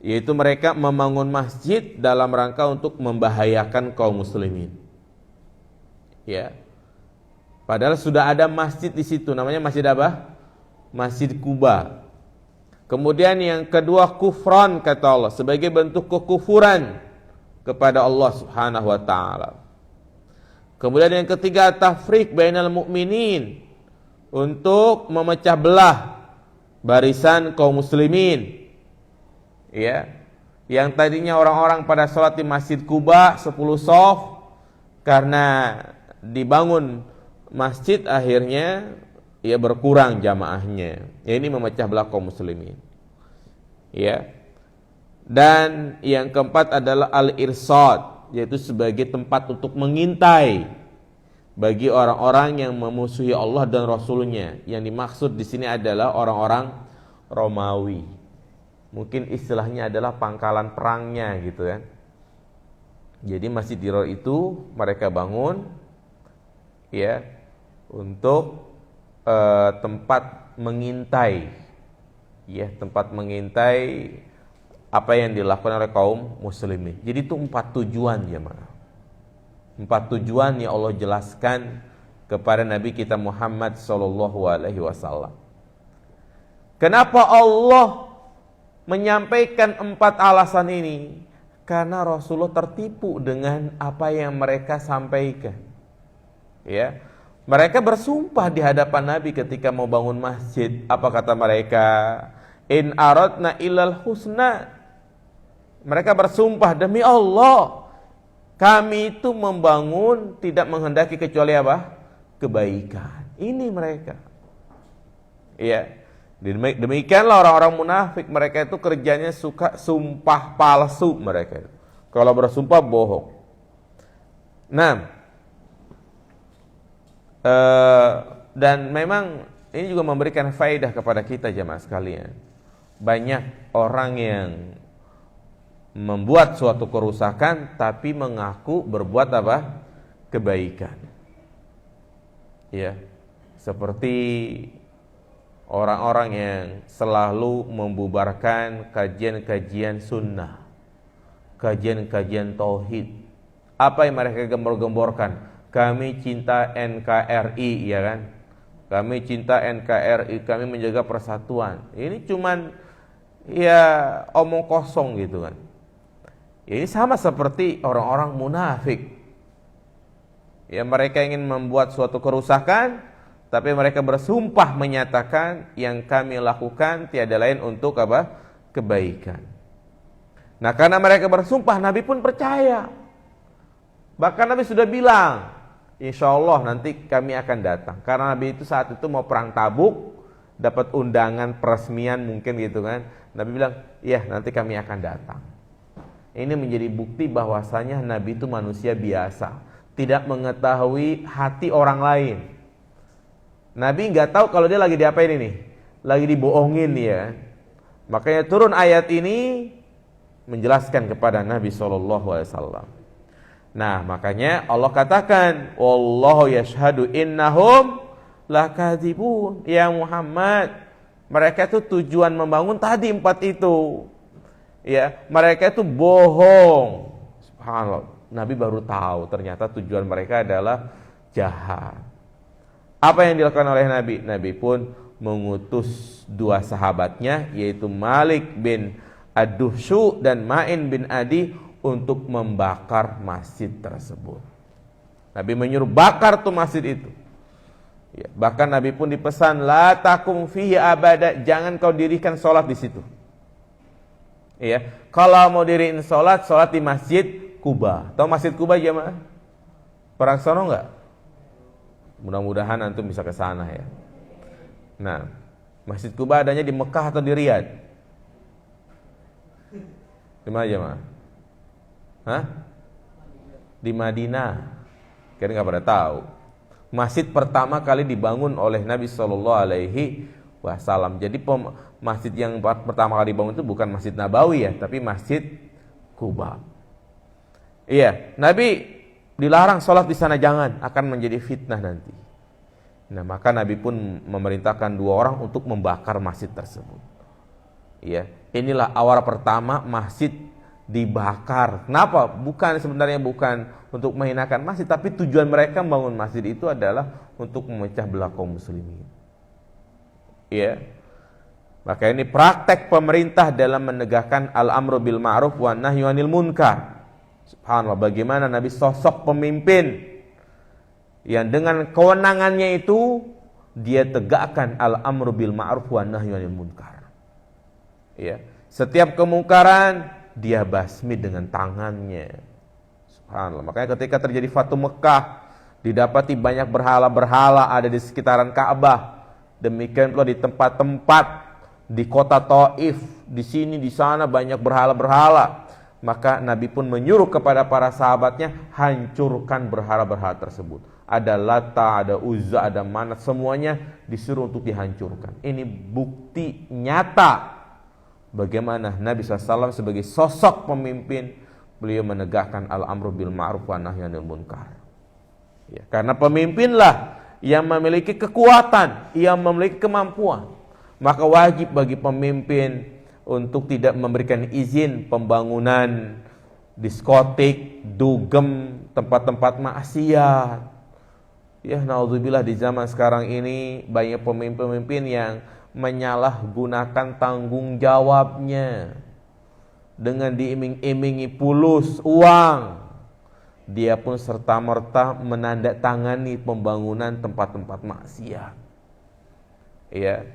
yaitu mereka membangun masjid dalam rangka untuk membahayakan kaum muslimin. Ya. Padahal sudah ada masjid di situ, namanya masjid apa? Masjid Quba. Kemudian yang kedua kufran, kata Allah, sebagai bentuk kekufuran kepada Allah Subhanahu wa taala. Kemudian yang ketiga tafriq bainal mu'minin, untuk memecah belah barisan kaum muslimin. Ya, yang tadinya orang-orang pada sholat di Masjid Quba 10 shaf, karena dibangun masjid akhirnya ya berkurang jamaahnya. Ya, ini memecah belah kaum muslimin. Ya. Dan yang keempat adalah al-irsad, yaitu sebagai tempat untuk mengintai bagi orang-orang yang memusuhi Allah dan Rasulnya. Yang dimaksud di sini adalah orang-orang Romawi. Mungkin istilahnya adalah pangkalan perangnya gitu kan. Jadi Masjid Dirar itu mereka bangun ya untuk tempat mengintai, ya tempat mengintai apa yang dilakukan oleh kaum muslimin. Jadi itu 4 tujuan jemaah. 4 tujuan yang Allah jelaskan kepada Nabi kita Muhammad sallallahu alaihi wasallam. Kenapa Allah menyampaikan 4 alasan ini? Karena Rasulullah tertipu dengan apa yang mereka sampaikan. Ya. Mereka bersumpah di hadapan Nabi ketika mau bangun masjid. Apa kata mereka? In aradna illal husna. Mereka bersumpah, demi Allah, kami itu membangun tidak menghendaki kecuali apa? Kebaikan. Ini mereka. Iya. Demikianlah orang-orang munafik. Mereka itu kerjanya suka sumpah palsu mereka. Kalau bersumpah bohong. Nah, dan memang ini juga memberikan faedah kepada kita jemaah sekalian. Banyak orang yang membuat suatu kerusakan tapi mengaku berbuat apa? Kebaikan. Ya. Seperti orang-orang yang selalu membubarkan kajian-kajian sunnah, kajian-kajian tauhid. Apa yang mereka gembor-gemborkan? Kami cinta NKRI, ya kan? Kami cinta NKRI, kami menjaga persatuan. Ini cuman ya omong kosong gitu kan. Ini sama seperti orang-orang munafik. Ya, mereka ingin membuat suatu kerusakan, tapi mereka bersumpah menyatakan yang kami lakukan tiada lain untuk apa? Kebaikan. Nah, karena mereka bersumpah, Nabi pun percaya. Bahkan Nabi sudah bilang, insya Allah nanti kami akan datang. Karena Nabi itu saat itu mau perang Tabuk, dapat undangan peresmian mungkin gitu kan. Nabi bilang, iya nanti kami akan datang. Ini menjadi bukti bahwasanya Nabi itu manusia biasa, tidak mengetahui hati orang lain. Nabi nggak tahu kalau dia lagi diapain ini, lagi dibohongin ya. Makanya turun ayat ini menjelaskan kepada Nabi SAW. Nah, makanya Allah katakan, wallahu yashhadu innahum lakadzibun. Ya Muhammad, mereka itu tujuan membangun tadi 4 itu. Ya, mereka itu bohong. Subhanallah. Nabi baru tahu ternyata tujuan mereka adalah jahat. Apa yang dilakukan oleh Nabi? Nabi pun mengutus 2 sahabatnya, yaitu Malik bin Ad-Duhsyu dan Ma'in bin Adi, untuk membakar masjid tersebut. Nabi menyuruh bakar tuh masjid itu. Ya, bahkan Nabi pun dipesan, la takum fihi abada, jangan kau dirikan sholat di situ. Ya, kalau mau diriin sholat di Masjid Kuba. Tahu Masjid Kuba jemaah? Perang sono enggak? Mudah-mudahan antum bisa ke sana ya. Nah, Masjid Kuba adanya di Mekah atau di Riyadh? Di mana jemaah? Hah? Di Madinah. Kira nggak pada tahu. Masjid pertama kali dibangun oleh Nabi Shallallahu Alaihi Wasallam. Jadi masjid yang pertama kali dibangun itu bukan Masjid Nabawi ya, tapi Masjid Kuba. Iya, Nabi dilarang sholat di sana, jangan, akan menjadi fitnah nanti. Nah, maka Nabi pun memerintahkan 2 orang untuk membakar masjid tersebut. Iya, inilah awal pertama masjid dibakar. Kenapa? Sebenarnya bukan untuk menghinakan masjid, tapi tujuan mereka membangun masjid itu adalah untuk memecah belah kaum muslimin. Ya. Maka ini praktek pemerintah dalam menegakkan al-amru bil ma'ruf wa nahyu 'anil munkar. Subhanallah, bagaimana Nabi sosok pemimpin yang dengan kewenangannya itu dia tegakkan al-amru bil ma'ruf wa nahyu 'anil munkar. Ya. Setiap kemungkaran dia basmi dengan tangannya. Subhanallah. Makanya ketika terjadi Fatu Mekah, didapati banyak berhala-berhala ada di sekitaran Ka'bah. Demikian pula di tempat-tempat di kota Taif, di sini di sana banyak berhala-berhala. maka Nabi pun menyuruh kepada para sahabatnya, hancurkan berhala-berhala tersebut. Ada Lata, ada Uzza, ada Manat, semuanya disuruh untuk dihancurkan. Ini bukti nyata bagaimana Nabi SAW sebagai sosok pemimpin, beliau menegakkan al-amru bil ma'ruf wa nahyi 'anil munkar. Ya, karena pemimpinlah yang memiliki kekuatan, yang memiliki kemampuan, maka wajib bagi pemimpin untuk tidak memberikan izin pembangunan diskotik, dugem, tempat-tempat maksiat. Ya, naudzubillah, di zaman sekarang ini banyak pemimpin-pemimpin yang menyalahgunakan tanggung jawabnya dengan diiming-imingi pulus uang. Dia pun serta-merta menandatangani pembangunan tempat-tempat maksiat. Ya,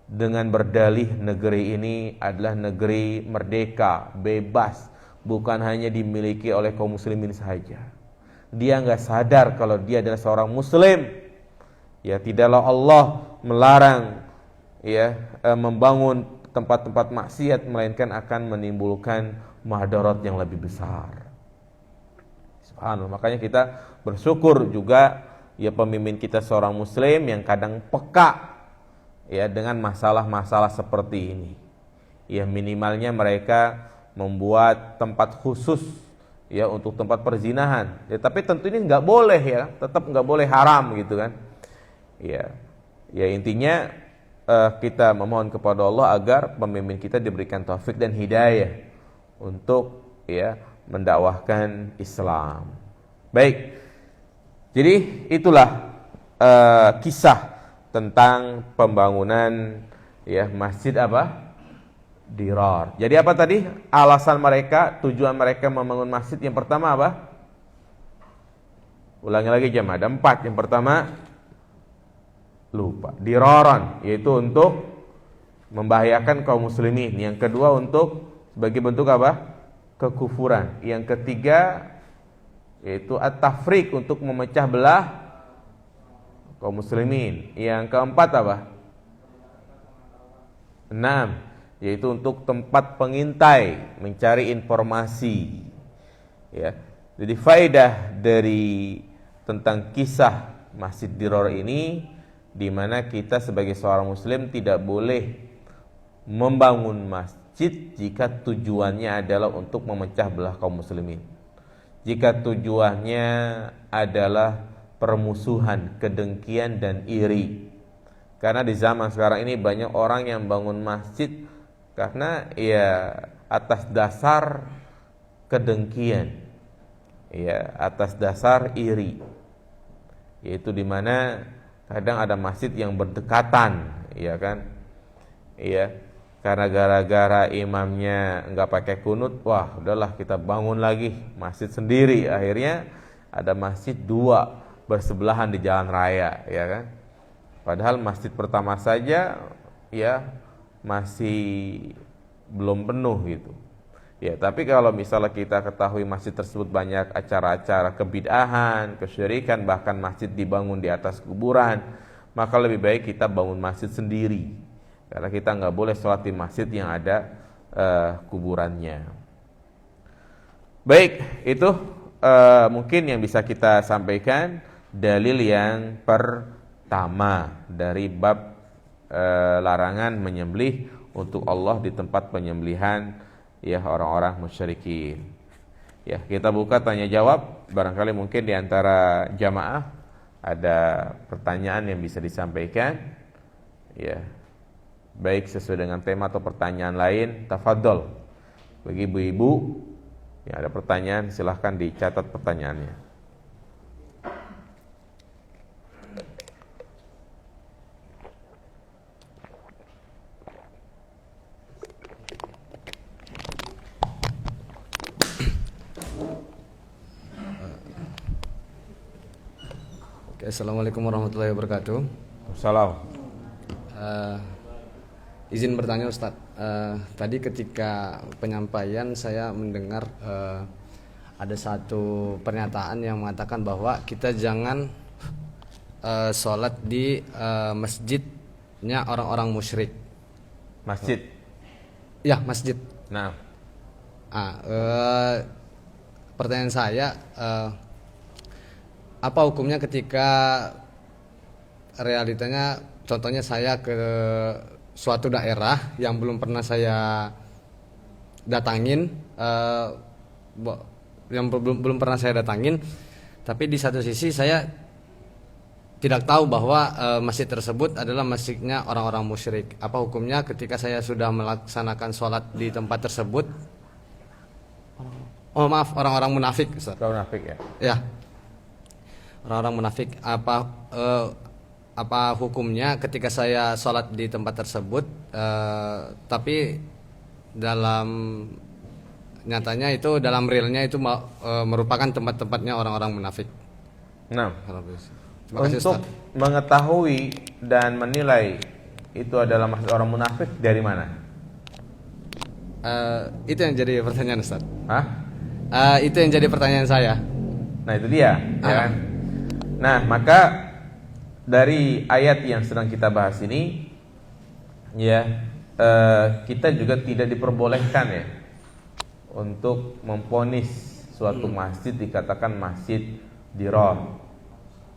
dengan berdalih negeri ini adalah negeri merdeka, bebas, bukan hanya dimiliki oleh kaum muslimin saja. Dia nggak sadar kalau dia adalah seorang muslim. Ya, tidaklah Allah melarang ya membangun tempat-tempat maksiat, melainkan akan menimbulkan madarat yang lebih besar. Subhanallah. Makanya kita bersyukur juga ya pemimpin kita seorang muslim yang kadang peka ya dengan masalah-masalah seperti ini. Ya, minimalnya mereka membuat tempat khusus ya untuk tempat perzinahan. Ya, tapi tentu ini nggak boleh ya, tetap nggak boleh haram gitu kan. Ya, ya intinya kita memohon kepada Allah agar pemimpin kita diberikan taufik dan hidayah untuk ya mendakwahkan Islam. Baik, jadi itulah kisah tentang pembangunan ya masjid apa? Dirar. Jadi apa tadi alasan mereka, tujuan mereka membangun masjid? Yang pertama apa? Ulangi lagi jemaah, ada 4. Yang pertama lupa, diraran, yaitu untuk membahayakan kaum muslimin. Yang kedua untuk sebagai bentuk apa? Kekufuran. Yang ketiga yaitu at-tafriq, untuk memecah belah kaum muslimin. Yang keempat apa? 6, yaitu untuk tempat pengintai, mencari informasi. Ya. Jadi faedah dari tentang kisah Masjid Dirar ini, di mana kita sebagai seorang muslim tidak boleh membangun masjid jika tujuannya adalah untuk memecah belah kaum muslimin. Jika tujuannya adalah permusuhan, kedengkian dan iri. Karena di zaman sekarang ini banyak orang yang bangun masjid karena ya atas dasar kedengkian, ya atas dasar iri, yaitu dimana kadang ada masjid yang berdekatan, ya kan, ya karena gara-gara imamnya nggak pakai kunut, wah udahlah kita bangun lagi masjid sendiri. Akhirnya ada masjid 2 bersebelahan di jalan raya, ya kan. Padahal masjid pertama saja ya masih belum penuh gitu. Ya, tapi kalau misalnya kita ketahui masjid tersebut banyak acara-acara kebid'ahan, kesyirikan, bahkan masjid dibangun di atas kuburan, maka lebih baik kita bangun masjid sendiri. Karena kita nggak boleh sholat di masjid yang ada kuburannya. Baik, itu mungkin yang bisa kita sampaikan dalil yang pertama dari bab larangan menyembelih untuk Allah di tempat penyembelihan ya orang-orang musyrikin. Ya, kita buka tanya jawab. Barangkali mungkin di antara jamaah ada pertanyaan yang bisa disampaikan. Ya. Baik sesuai dengan tema atau pertanyaan lain, tafadhol. Bagi ibu-ibu yang ada pertanyaan silahkan dicatat pertanyaannya. Assalamualaikum warahmatullahi wabarakatuh. Assalamualaikum. Izin bertanya Ustadz, tadi ketika penyampaian saya mendengar ada satu pernyataan yang mengatakan bahwa kita jangan sholat di masjidnya orang-orang musyrik. Masjid. Ya, masjid. Nah, Pertanyaan saya, apa hukumnya ketika realitanya, contohnya saya ke suatu daerah yang belum pernah saya datangin, yang belum pernah saya datangin, tapi di satu sisi saya tidak tahu bahwa masjid tersebut adalah masjidnya orang-orang musyrik. Apa hukumnya ketika saya sudah melaksanakan sholat di tempat tersebut? Oh maaf, orang-orang munafik, Ustaz. Orang munafik ya. Ya, orang-orang munafik. Apa hukumnya ketika saya sholat di tempat tersebut, tapi dalam nyatanya itu, dalam realnya itu merupakan tempat-tempatnya orang-orang munafik. Nah, terima kasih, untuk Ustaz. mengetahui dan menilai itu adalah masjid orang munafik dari mana? Itu yang jadi pertanyaan, Ustaz. Hah? Itu yang jadi pertanyaan saya. Nah itu dia, ya kan? Nah maka dari ayat yang sedang kita bahas ini, ya kita juga tidak diperbolehkan ya untuk memponis suatu masjid dikatakan masjid dirar,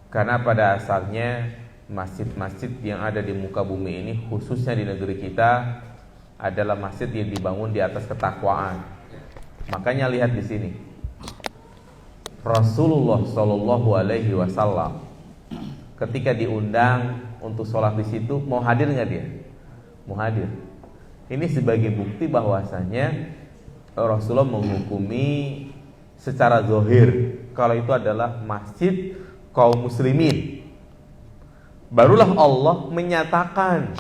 karena pada asalnya masjid-masjid yang ada di muka bumi ini, khususnya di negeri kita, adalah masjid yang dibangun di atas ketakwaan. Makanya lihat di sini, Rasulullah Shallallahu Alaihi Wasallam ketika diundang untuk sholat di situ, mau hadir nggak dia? Mau hadir. Ini sebagai bukti bahwasanya Rasulullah menghukumi secara zahir kalau itu adalah masjid kaum muslimin. Barulah Allah menyatakan.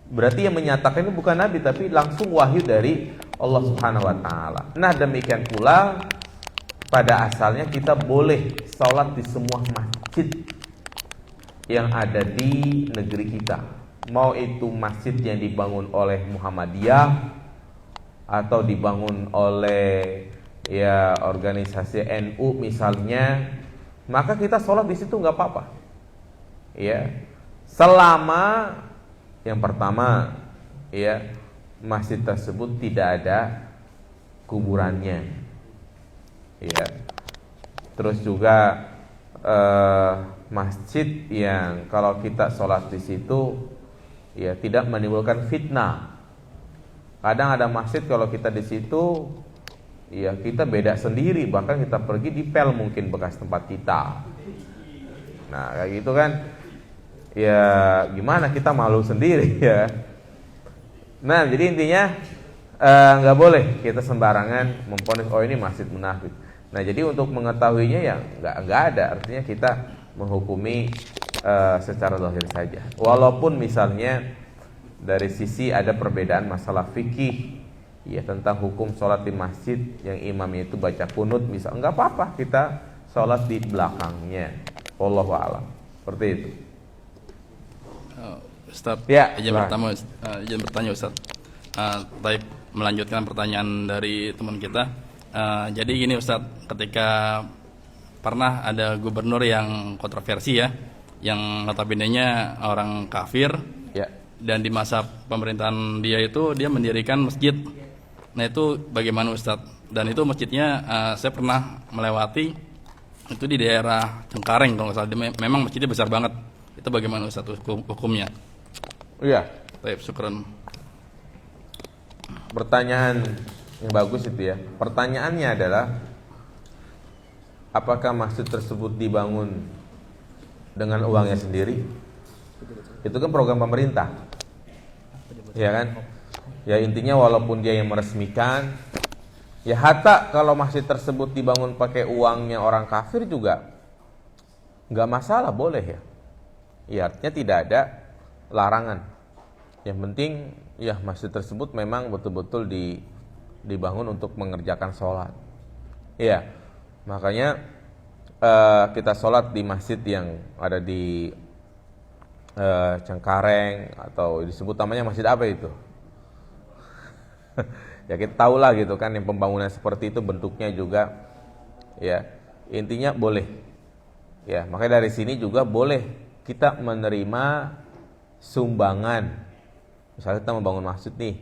Berarti yang menyatakan ini bukan Nabi, tapi langsung wahyu dari Allah Subhanahu wa Ta'ala. Nah demikian pula pada asalnya kita boleh sholat di semua masjid yang ada di negeri kita, mau itu masjid yang dibangun oleh Muhammadiyah atau dibangun oleh ya organisasi NU misalnya, maka kita sholat di situ nggak apa-apa. Ya, selama yang pertama ya masjid tersebut tidak ada kuburannya, ya. Terus juga masjid yang kalau kita sholat di situ ya tidak menimbulkan fitnah. Kadang ada masjid kalau kita di situ ya kita beda sendiri, bahkan kita pergi dipel mungkin bekas tempat kita. Nah kayak gitu kan, ya gimana, kita malu sendiri ya. Nah jadi intinya nggak boleh kita sembarangan memponis oh ini masjid munafik. Nah jadi untuk mengetahuinya ya nggak ada, artinya kita menghukumi secara zahir saja. Walaupun misalnya dari sisi ada perbedaan masalah fikih ya tentang hukum sholat di masjid yang imamnya itu baca kunut, misal nggak apa-apa kita sholat di belakangnya. Wallahu a'lam. Seperti itu. Ustaz, ya, izin bertanya Ustaz. Baik, melanjutkan pertanyaan dari teman kita. Jadi gini Ustaz, ketika pernah ada gubernur yang kontroversi ya, yang notabene-nya orang kafir, ya. Dan di masa pemerintahan dia itu dia mendirikan masjid. Nah itu bagaimana Ustaz? Dan itu masjidnya saya pernah melewati itu di daerah Cengkareng kalau nggak salah. Memang masjidnya besar banget. Itu bagaimana Ustaz hukumnya? Iya. Baik, syukran. Pertanyaan yang bagus itu ya. Pertanyaannya adalah apakah masjid tersebut dibangun dengan uangnya sendiri? Itu kan program pemerintah, ya kan? Ya intinya walaupun dia yang meresmikan, ya hatta kalau masjid tersebut dibangun pakai uangnya orang kafir juga nggak masalah, boleh ya. Ya artinya tidak ada larangan. Yang penting ya masjid tersebut memang betul-betul dibangun untuk mengerjakan sholat. Iya, makanya kita sholat di masjid yang ada di Cengkareng atau disebut namanya masjid apa itu? Ya kita tahu lah gitu kan, yang pembangunan seperti itu bentuknya juga ya intinya boleh. Ya makanya dari sini juga boleh kita menerima sumbangan. Misalnya kita membangun masjid nih,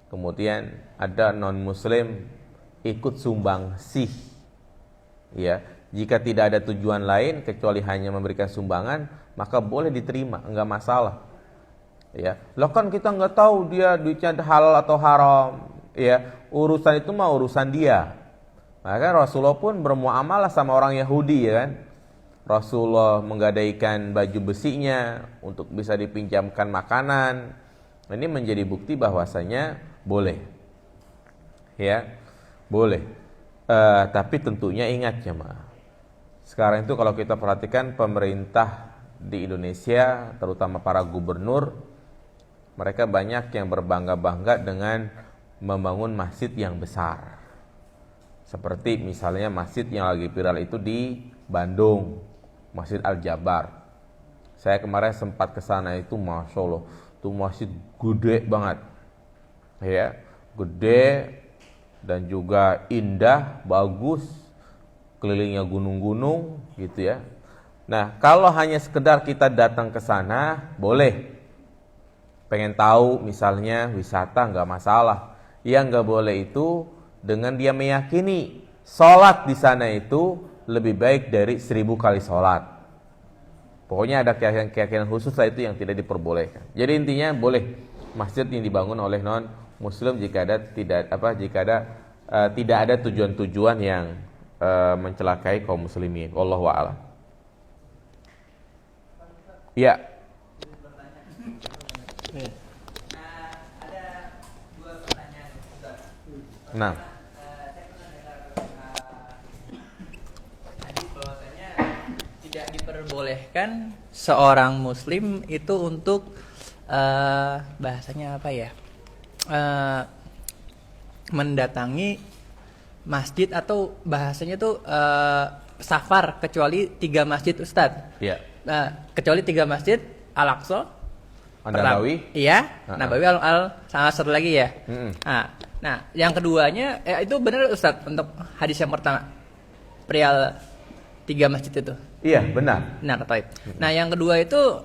kemudian ada non muslim ikut sumbang sih. Ya, jika tidak ada tujuan lain kecuali hanya memberikan sumbangan, maka boleh diterima, enggak masalah. Ya, loh kan kita enggak tahu dia duitnya halal atau haram. Ya, urusan itu mah urusan dia. Maka Rasulullah pun bermuamalah sama orang Yahudi, ya kan? Rasulullah menggadaikan baju besinya untuk bisa dipinjamkan makanan. Ini menjadi bukti bahwasanya boleh. Ya, boleh. Tapi tentunya ingat jemaah. Sekarang itu kalau kita perhatikan pemerintah di Indonesia, terutama para gubernur, mereka banyak yang berbangga-bangga dengan membangun masjid yang besar. Seperti misalnya masjid yang lagi viral itu di Bandung, Masjid Al-Jabar. Saya kemarin sempat ke sana itu, Masya Allah, itu masjid gede banget. Ya, gede dan juga indah, bagus, kelilingnya gunung-gunung gitu ya. Nah, kalau hanya sekedar kita datang ke sana, boleh. Pengen tahu misalnya wisata, nggak masalah. Yang nggak boleh itu dengan dia meyakini sholat di sana itu lebih baik dari 1000 kali sholat. Pokoknya ada keyakinan khusus lah itu yang tidak diperbolehkan. Jadi intinya boleh masjid yang dibangun oleh non Muslim jika tidak ada tujuan-tujuan yang mencelakai kaum muslimin. Wallahu a'lam. Ya. Ada dua pertanyaan. Nah. Bahwasanya tidak diperbolehkan seorang muslim itu untuk bahasanya apa ya, mendatangi masjid atau bahasanya tuh safar kecuali 3 masjid Ustadz. Ya. Kecuali 3 masjid, Al-Aqsa, Nabawi. Iya, Nabawi, sama satu lagi ya. Nah, yang keduanya itu benar Ustadz untuk hadis yang pertama, perihal 3 masjid itu. Iya, benar. Nah, taib. Nah, yang kedua itu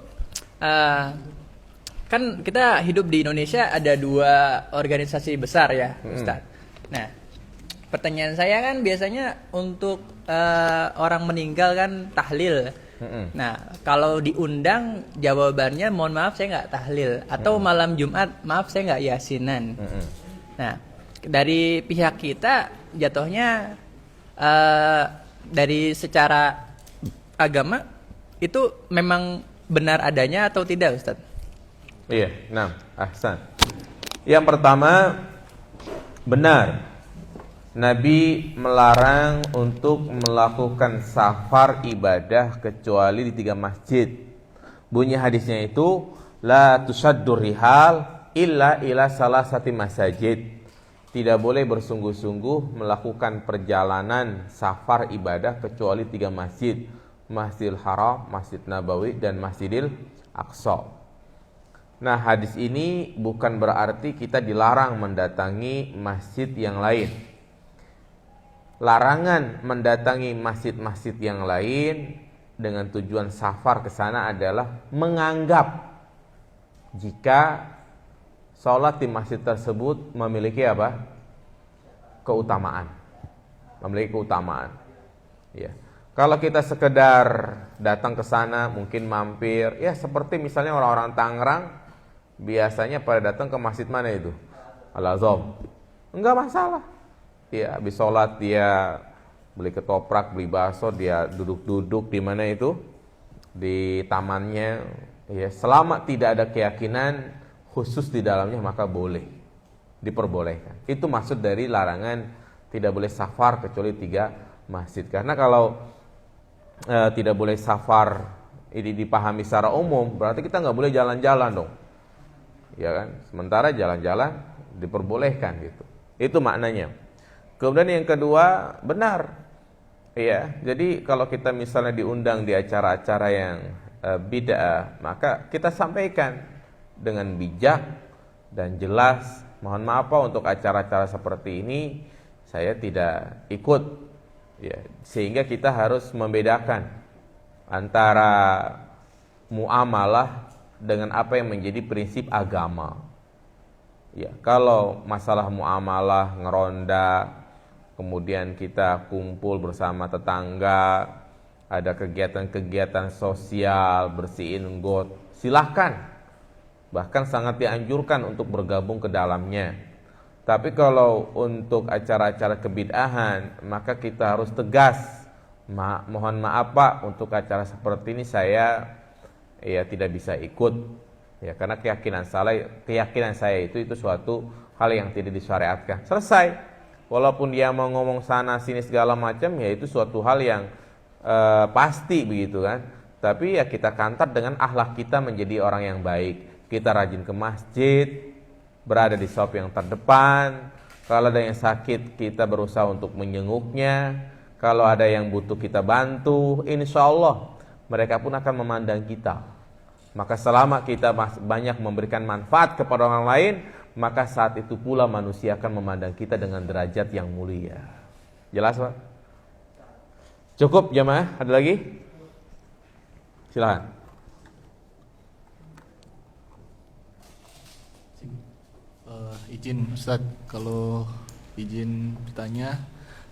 kan kita hidup di Indonesia ada 2 organisasi besar ya, Ustadz. Nah, pertanyaan saya kan biasanya untuk orang meninggal kan tahlil. Nah, kalau diundang jawabannya mohon maaf saya nggak tahlil, atau malam Jumat maaf saya nggak yasinan. Nah, dari pihak kita jatuhnya dari secara agama itu memang benar adanya atau tidak, Ustadz? Iya, nah, ahsan. Yang pertama, benar. Nabi melarang untuk melakukan safar ibadah kecuali di 3 masjid. Bunyi hadisnya itu, la tusaddur rihal illa ila salasati masajid. Tidak boleh bersungguh-sungguh melakukan perjalanan safar ibadah kecuali 3 masjid. Masjidil Haram, Masjid Nabawi, dan Masjidil Aqsa. Nah, hadis ini bukan berarti kita dilarang mendatangi masjid yang lain. Larangan mendatangi masjid-masjid yang lain dengan tujuan safar ke sana adalah menganggap jika sholat di masjid tersebut memiliki apa? Keutamaan. Memiliki keutamaan. Ya. Kalau kita sekedar datang ke sana, mungkin mampir, ya seperti misalnya orang-orang Tangerang biasanya pada datang ke masjid mana itu? Al-Azhar. Enggak masalah. Ya, habis sholat dia beli ketoprak, beli bakso, dia duduk-duduk di mana itu? Di tamannya. Ya, selama tidak ada keyakinan khusus di dalamnya maka boleh. Diperbolehkan. Itu maksud dari larangan tidak boleh safar kecuali 3 masjid. Karena kalau tidak boleh safar ini dipahami secara umum, berarti kita nggak boleh jalan-jalan dong. Ya kan? Sementara jalan-jalan diperbolehkan gitu. Itu maknanya. Kemudian yang kedua, benar. Ya, jadi kalau kita misalnya diundang di acara-acara yang bid'ah, maka kita sampaikan dengan bijak dan jelas. Mohon maaf Pak, untuk acara-acara seperti ini saya tidak ikut. Ya, sehingga kita harus membedakan antara muamalah dengan apa yang menjadi prinsip agama. Ya, kalau masalah muamalah, ngeronda, kemudian kita kumpul bersama tetangga, ada kegiatan-kegiatan sosial, bersihin got, silahkan. Bahkan sangat dianjurkan untuk bergabung ke dalamnya. Tapi kalau untuk acara-acara kebid'ahan, maka kita harus tegas. Mohon maaf Pak, untuk acara seperti ini saya tidak bisa ikut. Ya, karena keyakinan saya itu suatu hal yang tidak disyariatkan. Selesai. Walaupun dia mau ngomong sana sini segala macam, ya itu suatu hal yang pasti begitu kan. Tapi ya kita kantor dengan akhlak kita menjadi orang yang baik. Kita rajin ke masjid, berada di shop yang terdepan. Kalau ada yang sakit, kita berusaha untuk menjenguknya. Kalau ada yang butuh, kita bantu. Insya Allah mereka pun akan memandang kita. Maka selama kita banyak memberikan manfaat kepada orang lain, maka saat itu pula manusia akan memandang kita dengan derajat yang mulia. Jelas Pak? Cukup jamaah? Ada lagi? Silakan. Izin Ustadz, kalau izin bertanya,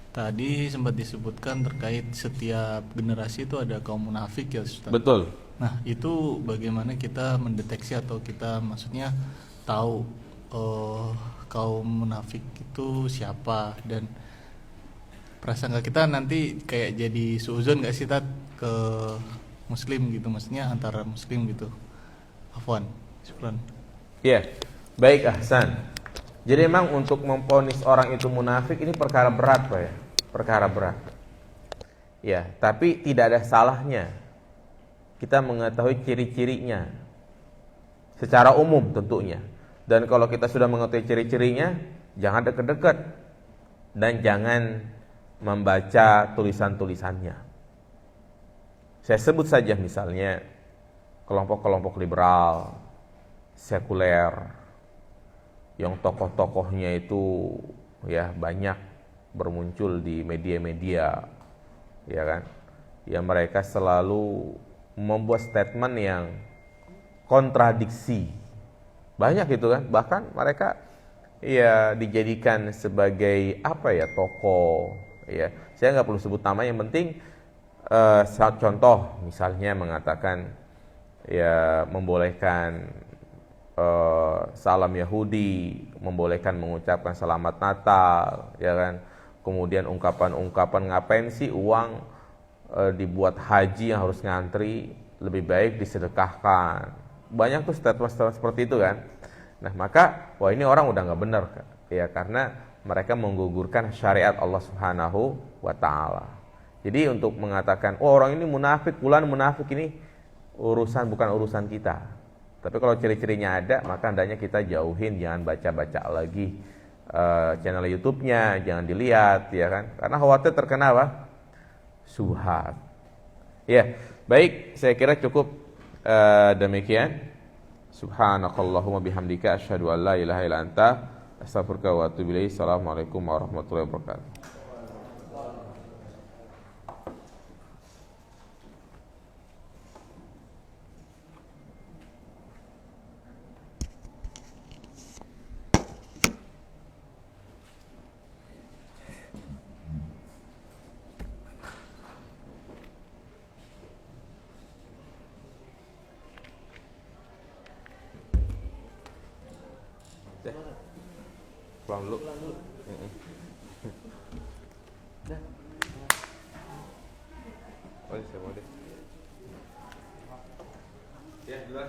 tadi sempat disebutkan terkait setiap generasi itu ada kaum munafik ya Ustadz. Betul. Nah itu bagaimana kita mendeteksi atau kita maksudnya tahu kaum munafik itu siapa, dan prasangka kita nanti kayak jadi suuzon gak sih Tat ke muslim gitu, maksudnya antara muslim gitu. Afwan, syukran. Iya, baik Ahsan. Jadi memang untuk memvonis orang itu munafik ini perkara berat Pak ya, perkara berat. Ya, tapi tidak ada salahnya kita mengetahui ciri-cirinya secara umum tentunya. Dan kalau kita sudah mengetahui ciri-cirinya, jangan dekat-dekat dan jangan membaca tulisan-tulisannya. Saya sebut saja misalnya kelompok-kelompok liberal, sekuler, yang tokoh-tokohnya itu ya banyak bermuncul di media-media, ya kan? Ya mereka selalu membuat statement yang kontradiksi. Banyak itu kan, bahkan mereka ya dijadikan sebagai tokoh ya. Saya nggak perlu sebut nama, yang penting contoh misalnya mengatakan ya membolehkan salam Yahudi, membolehkan mengucapkan selamat Natal, ya kan. Kemudian ungkapan-ungkapan ngapain sih uang dibuat haji yang harus ngantri, lebih baik disedekahkan. Banyak tuh statement-statement seperti itu kan. Nah maka wah ini orang udah nggak benar ya, karena mereka menggugurkan syariat Allah Subhanahu wa Ta'ala. Jadi untuk mengatakan orang ini munafik, fulan munafik, ini bukan urusan kita. Tapi kalau ciri-cirinya ada, maka hendaknya kita jauhin, jangan baca-baca lagi channel YouTube-nya, jangan dilihat ya kan, karena khawatir terkena apa? Subhat. Ya, baik, saya kira cukup demikian. Subhanakallahumma bihamdika asyhadu an la ilaha illa anta astaghfiruka wa atubu ilaik. Assalamualaikum warahmatullahi wabarakatuh. Pulang dulu. Oh, saya mau deh. Ya, duluan.